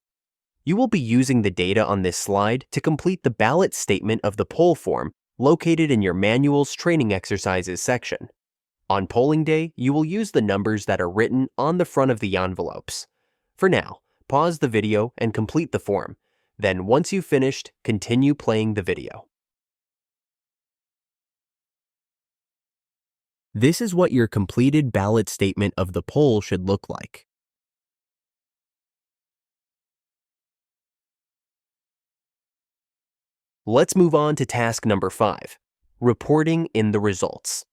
You will be using the data on this slide to complete the ballot statement of the poll form located in your Manual's Training Exercises section. On polling day, you will use the numbers that are written on the front of the envelopes. For now, pause the video and complete the form. Then once you've finished, continue playing the video. This is what your completed ballot statement of the poll should look like. Let's move on to task number 5, reporting in the results.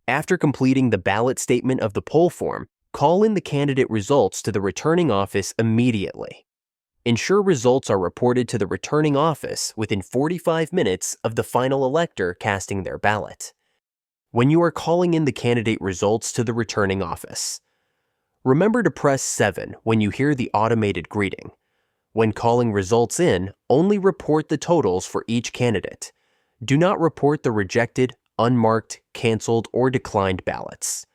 After completing the ballot statement of the poll form, call in the candidate results to the returning office immediately. Ensure results are reported to the returning office within 45 minutes of the final elector casting their ballot. When you are calling in the candidate results to the returning office, remember to press 7 when you hear the automated greeting. When calling results in, only report the totals for each candidate. Do not report the rejected, unmarked, canceled, or declined ballots.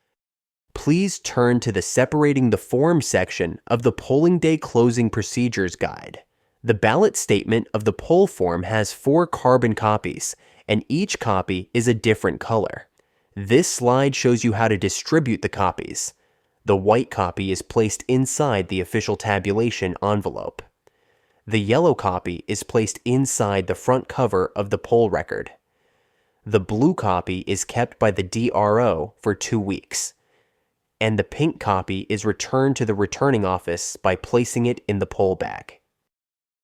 Please turn to the Separating the Form section of the Polling Day Closing Procedures Guide. The ballot statement of the poll form has 4 carbon copies, and each copy is a different color. This slide shows you how to distribute the copies. The white copy is placed inside the official tabulation envelope. The yellow copy is placed inside the front cover of the poll record. The blue copy is kept by the DRO for 2 weeks. And the pink copy is returned to the returning office by placing it in the poll bag.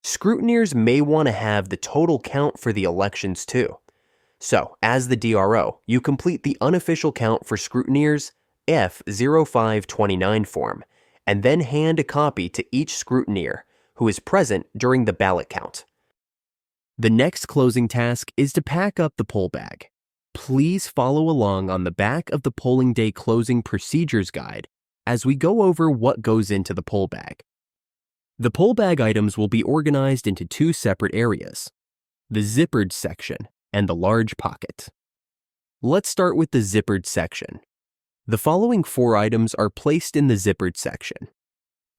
Scrutineers may want to have the total count for the elections too. So, as the DRO, you complete the unofficial count for scrutineers F0529 form, and then hand a copy to each scrutineer who is present during the ballot count. The next closing task is to pack up the poll bag. Please follow along on the back of the Polling Day Closing Procedures Guide as we go over what goes into the poll bag. The poll bag items will be organized into 2 separate areas, the zippered section and the large pocket. Let's start with the zippered section. The following 4 items are placed in the zippered section.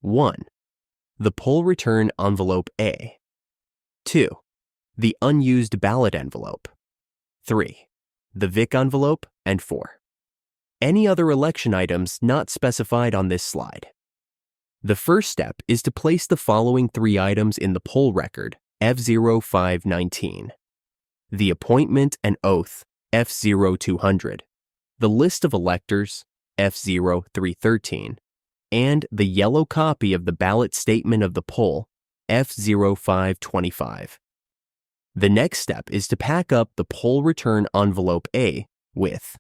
1. The poll return envelope A. 2. The unused ballot envelope. 3. The VIC envelope, and 4. Any other election items not specified on this slide. The first step is to place the following 3 items in the poll record F0519. The appointment and oath F0200, the list of electors F0313, and the yellow copy of the ballot statement of the poll F0525. The next step is to pack up the poll return envelope A with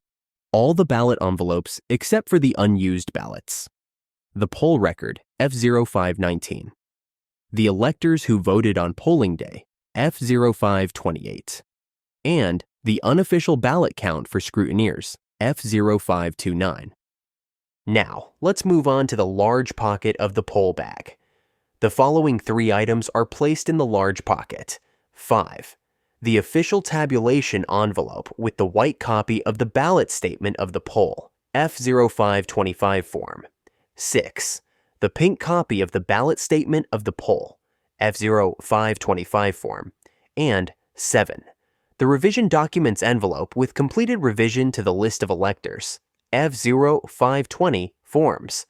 all the ballot envelopes except for the unused ballots, the poll record F0519, the electors who voted on polling day F0528, and the unofficial ballot count for scrutineers F0529. Now, let's move on to the large pocket of the poll bag. The following 3 items are placed in the large pocket. 5. The official tabulation envelope with the white copy of the ballot statement of the poll, F0525 form. 6. The pink copy of the ballot statement of the poll, F0525 form. And 7. The revision documents envelope with completed revision to the list of electors, F0520 forms.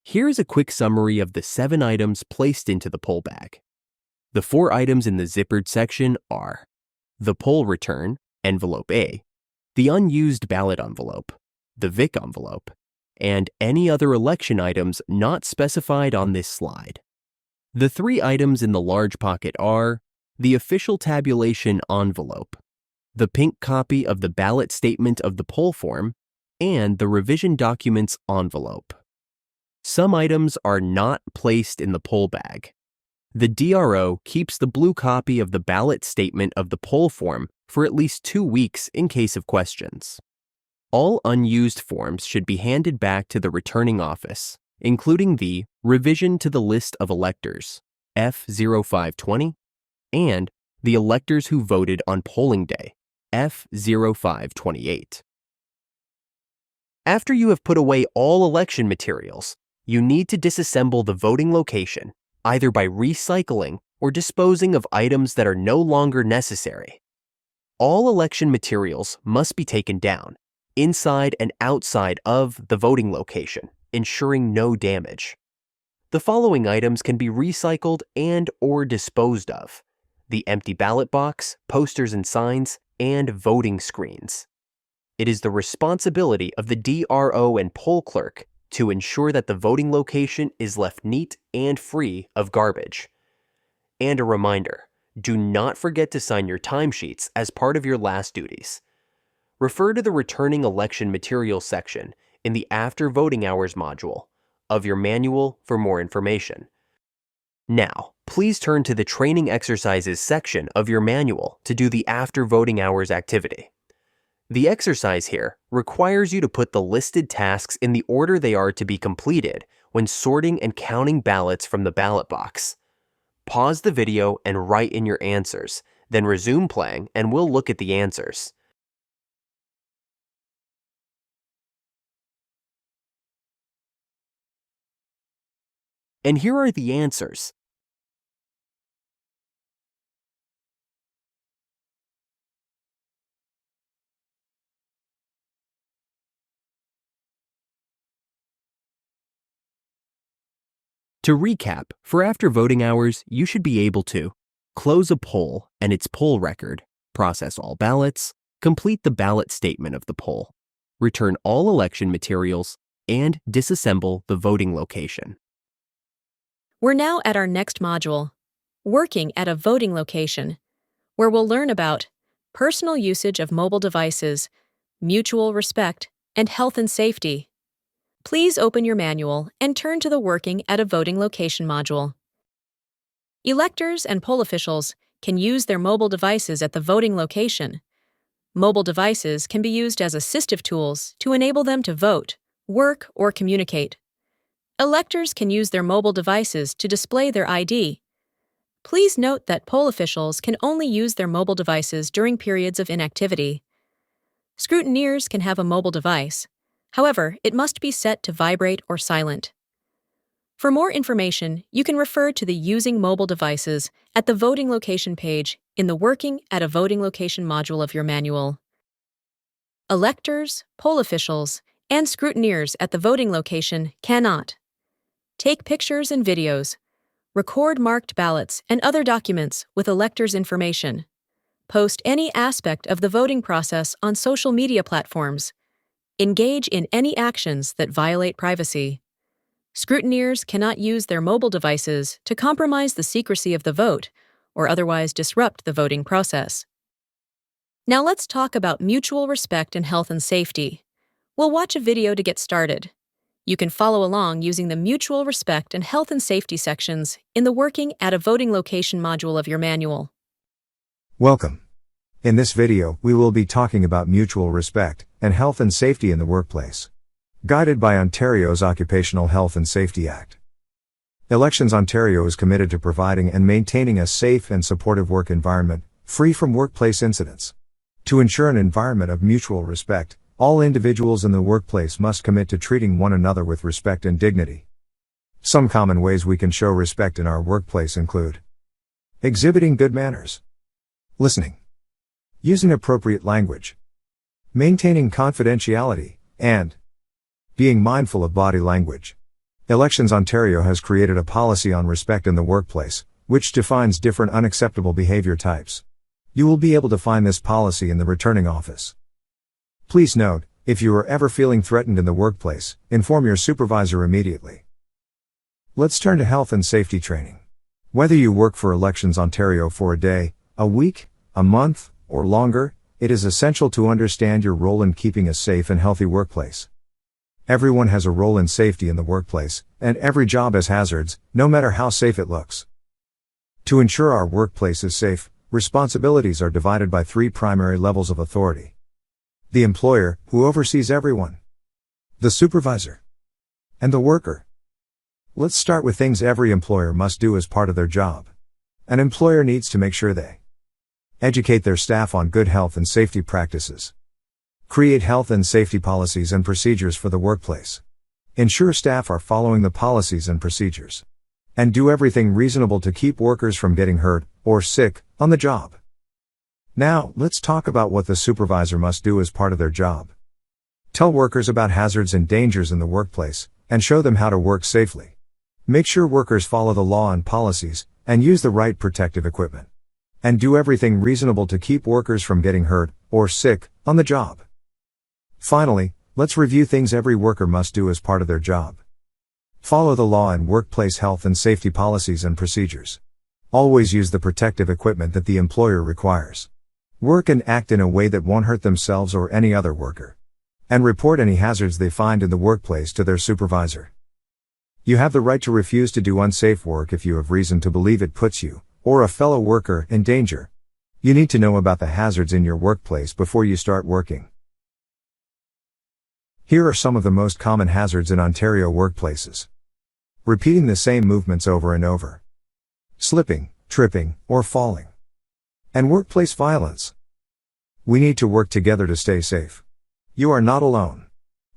Here's a quick summary of the 7 items placed into the poll bag. The 4 items in the zippered section are the poll return, envelope A, the unused ballot envelope, the VIC envelope, and any other election items not specified on this slide. The 3 items in the large pocket are the official tabulation envelope, the pink copy of the ballot statement of the poll form, and the revision documents envelope. Some items are not placed in the poll bag. The DRO keeps the blue copy of the ballot statement of the poll form for at least 2 weeks in case of questions. All unused forms should be handed back to the returning office, including the revision to the list of electors, F0520, and the electors who voted on polling day, F0528. After you have put away all election materials, you need to disassemble the voting location, either by recycling or disposing of items that are no longer necessary. All election materials must be taken down, inside and outside of the voting location, ensuring no damage. The following items can be recycled and/or disposed of: the empty ballot box, posters and signs, and voting screens. It is the responsibility of the DRO and poll clerk to ensure that the voting location is left neat and free of garbage. And a reminder, do not forget to sign your timesheets as part of your last duties. Refer to the Returning Election Materials section in the After Voting Hours module of your manual for more information. Now, please turn to the Training Exercises section of your manual to do the After Voting Hours activity. The exercise here requires you to put the listed tasks in the order they are to be completed when sorting and counting ballots from the ballot box. Pause the video and write in your answers, then resume playing and we'll look at the answers. And here are the answers. To recap, for after voting hours, you should be able to close a poll and its poll record, process all ballots, complete the ballot statement of the poll, return all election materials, and disassemble the voting location. We're now at our next module, Working at a Voting Location, where we'll learn about personal usage of mobile devices, mutual respect, and health and safety. Please open your manual and turn to the Working at a Voting Location module. Electors and poll officials can use their mobile devices at the voting location. Mobile devices can be used as assistive tools to enable them to vote, work, or communicate. Electors can use their mobile devices to display their ID. Please note that poll officials can only use their mobile devices during periods of inactivity. Scrutineers can have a mobile device. However, it must be set to vibrate or silent. For more information, you can refer to the Using Mobile Devices at the Voting Location page in the Working at a Voting Location module of your manual. Electors, poll officials, and scrutineers at the voting location cannot take pictures and videos, record marked ballots and other documents with electors' information, post any aspect of the voting process on social media platforms, engage in any actions that violate privacy. Scrutineers cannot use their mobile devices to compromise the secrecy of the vote or otherwise disrupt the voting process. Now let's talk about mutual respect and health and safety. We'll watch a video to get started. You can follow along using the Mutual Respect and Health and Safety sections in the Working at a Voting Location module of your manual. Welcome. In this video, we will be talking about mutual respect and health and safety in the workplace. Guided by Ontario's Occupational Health and Safety Act. Elections Ontario is committed to providing and maintaining a safe and supportive work environment, free from workplace incidents. To ensure an environment of mutual respect, all individuals in the workplace must commit to treating one another with respect and dignity. Some common ways we can show respect in our workplace include exhibiting good manners, listening, using appropriate language, maintaining confidentiality, and being mindful of body language. Elections Ontario has created a policy on respect in the workplace, which defines different unacceptable behavior types. You will be able to find this policy in the returning office. Please note, if you are ever feeling threatened in the workplace, inform your supervisor immediately. Let's turn to health and safety training. Whether you work for Elections Ontario for a day, a week, a month, or longer, it is essential to understand your role in keeping a safe and healthy workplace. Everyone has a role in safety in the workplace, and every job has hazards, no matter how safe it looks. To ensure our workplace is safe, responsibilities are divided by 3 primary levels of authority. The employer, who oversees everyone, the supervisor, and the worker. Let's start with things every employer must do as part of their job. An employer needs to make sure they educate their staff on good health and safety practices, create health and safety policies and procedures for the workplace, ensure staff are following the policies and procedures, and do everything reasonable to keep workers from getting hurt or sick on the job. Now, let's talk about what the supervisor must do as part of their job. Tell workers about hazards and dangers in the workplace, and show them how to work safely. Make sure workers follow the law and policies, and use the right protective equipment. And do everything reasonable to keep workers from getting hurt or sick on the job. Finally, let's review things every worker must do as part of their job. Follow the law and workplace health and safety policies and procedures. Always use the protective equipment that the employer requires. Work and act in a way that won't hurt themselves or any other worker. And report any hazards they find in the workplace to their supervisor. You have the right to refuse to do unsafe work if you have reason to believe it puts you, or a fellow worker, in danger. You need to know about the hazards in your workplace before you start working. Here are some of the most common hazards in Ontario workplaces. Repeating the same movements over and over. Slipping, tripping, or falling. And workplace violence. We need to work together to stay safe. You are not alone.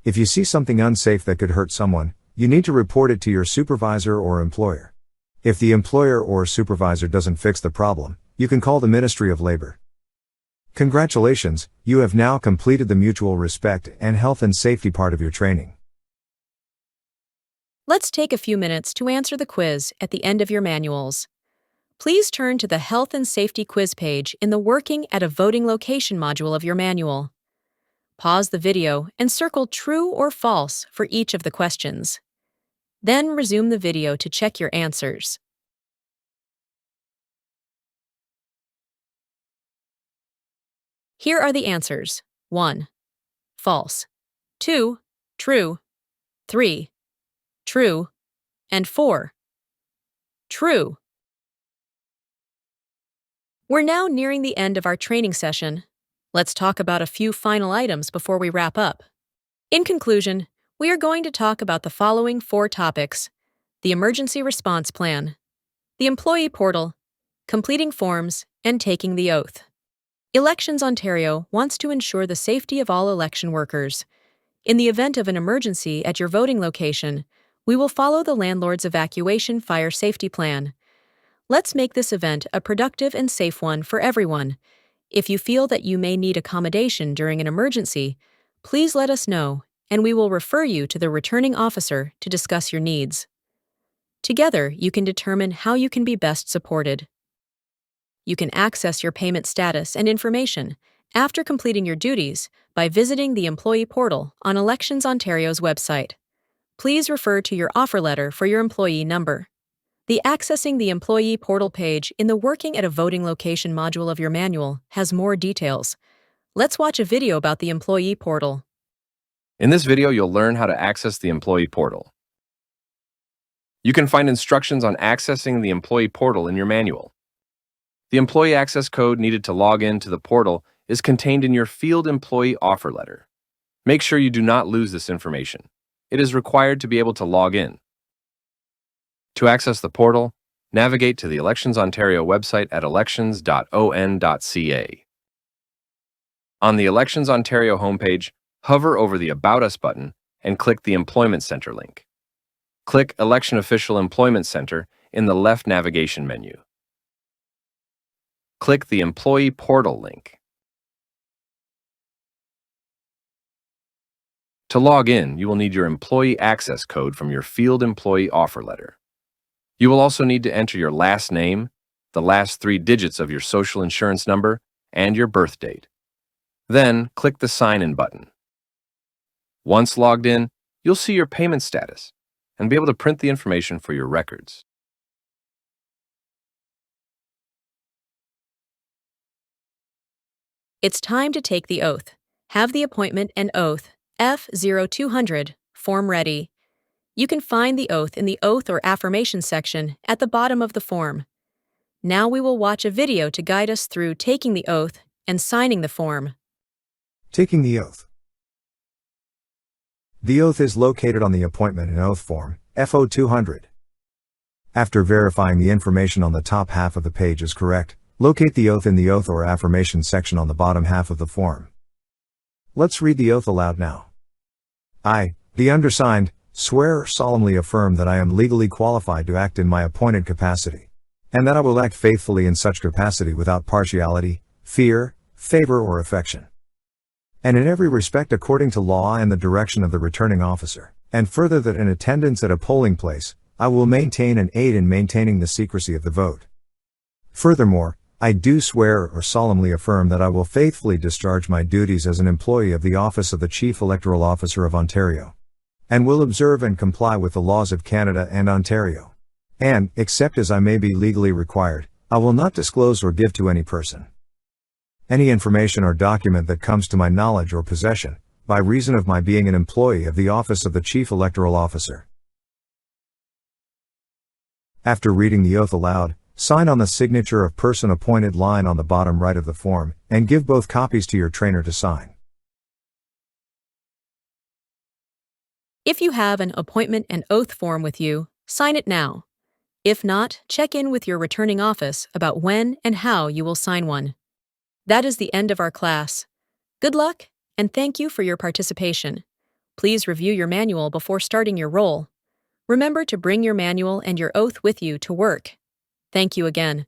If you see something unsafe that could hurt someone, you need to report it to your supervisor or employer. If the employer or supervisor doesn't fix the problem, you can call the Ministry of Labor. Congratulations, you have now completed the mutual respect and health and safety part of your training. Let's take a few minutes to answer the quiz at the end of your manuals. Please turn to the Health and Safety quiz page in the Working at a Voting Location module of your manual. Pause the video and circle true or false for each of the questions. Then resume the video to check your answers. Here are the answers. 1. False. 2. True. 3. True. And 4. True. We're now nearing the end of our training session. Let's talk about a few final items before we wrap up. In conclusion, we are going to talk about the following 4 topics: the Emergency Response Plan, the Employee Portal, completing forms, and taking the oath. Elections Ontario wants to ensure the safety of all election workers. In the event of an emergency at your voting location, we will follow the landlord's evacuation fire safety plan. Let's make this event a productive and safe one for everyone. If you feel that you may need accommodation during an emergency, please let us know, and we will refer you to the returning officer to discuss your needs. Together, you can determine how you can be best supported. You can access your payment status and information after completing your duties by visiting the Employee Portal on Elections Ontario's website. Please refer to your offer letter for your employee number. The Accessing the Employee Portal page in the Working at a Voting Location module of your manual has more details. Let's watch a video about the Employee Portal. In this video, you'll learn how to access the Employee Portal. You can find instructions on accessing the Employee Portal in your manual. The employee access code needed to log in to the portal is contained in your field employee offer letter. Make sure you do not lose this information. it is required to be able to log in. To access the portal, navigate to the Elections Ontario website at elections.on.ca. On the Elections Ontario homepage, hover over the About Us button and click the Employment Center link. Click Election Official Employment Center in the left navigation menu. Click the Employee Portal link. To log in, you will need your employee access code from your field employee offer letter. You will also need to enter your last name, the last 3 digits of your social insurance number, and your birth date. Then, click the Sign In button. Once logged in, you'll see your payment status and be able to print the information for your records. It's time to take the oath. Have the appointment and oath F0200 form ready. You can find the oath in the Oath or Affirmation section at the bottom of the form. Now we will watch a video to guide us through taking the oath and signing the form. Taking the oath. The oath is located on the Appointment and Oath form, FO200. After verifying the information on the top half of the page is correct, locate the oath in the Oath or Affirmation section on the bottom half of the form. Let's read the oath aloud now. I, the undersigned, swear or solemnly affirm that I am legally qualified to act in my appointed capacity, and that I will act faithfully in such capacity without partiality, fear, favor, or affection, and in every respect according to law and the direction of the returning officer, and further that in attendance at a polling place, I will maintain and aid in maintaining the secrecy of the vote. Furthermore, I do swear or solemnly affirm that I will faithfully discharge my duties as an employee of the Office of the Chief Electoral Officer of Ontario, and will observe and comply with the laws of Canada and Ontario. And, except as I may be legally required, I will not disclose or give to any person any information or document that comes to my knowledge or possession, by reason of my being an employee of the Office of the Chief Electoral Officer. After reading the oath aloud, sign on the Signature of Person Appointed line on the bottom right of the form, and give both copies to your trainer to sign. If you have an appointment and oath form with you, sign it now. If not, check in with your returning office about when and how you will sign one. That is the end of our class. Good luck, and thank you for your participation. Please review your manual before starting your role. Remember to bring your manual and your oath with you to work. Thank you again.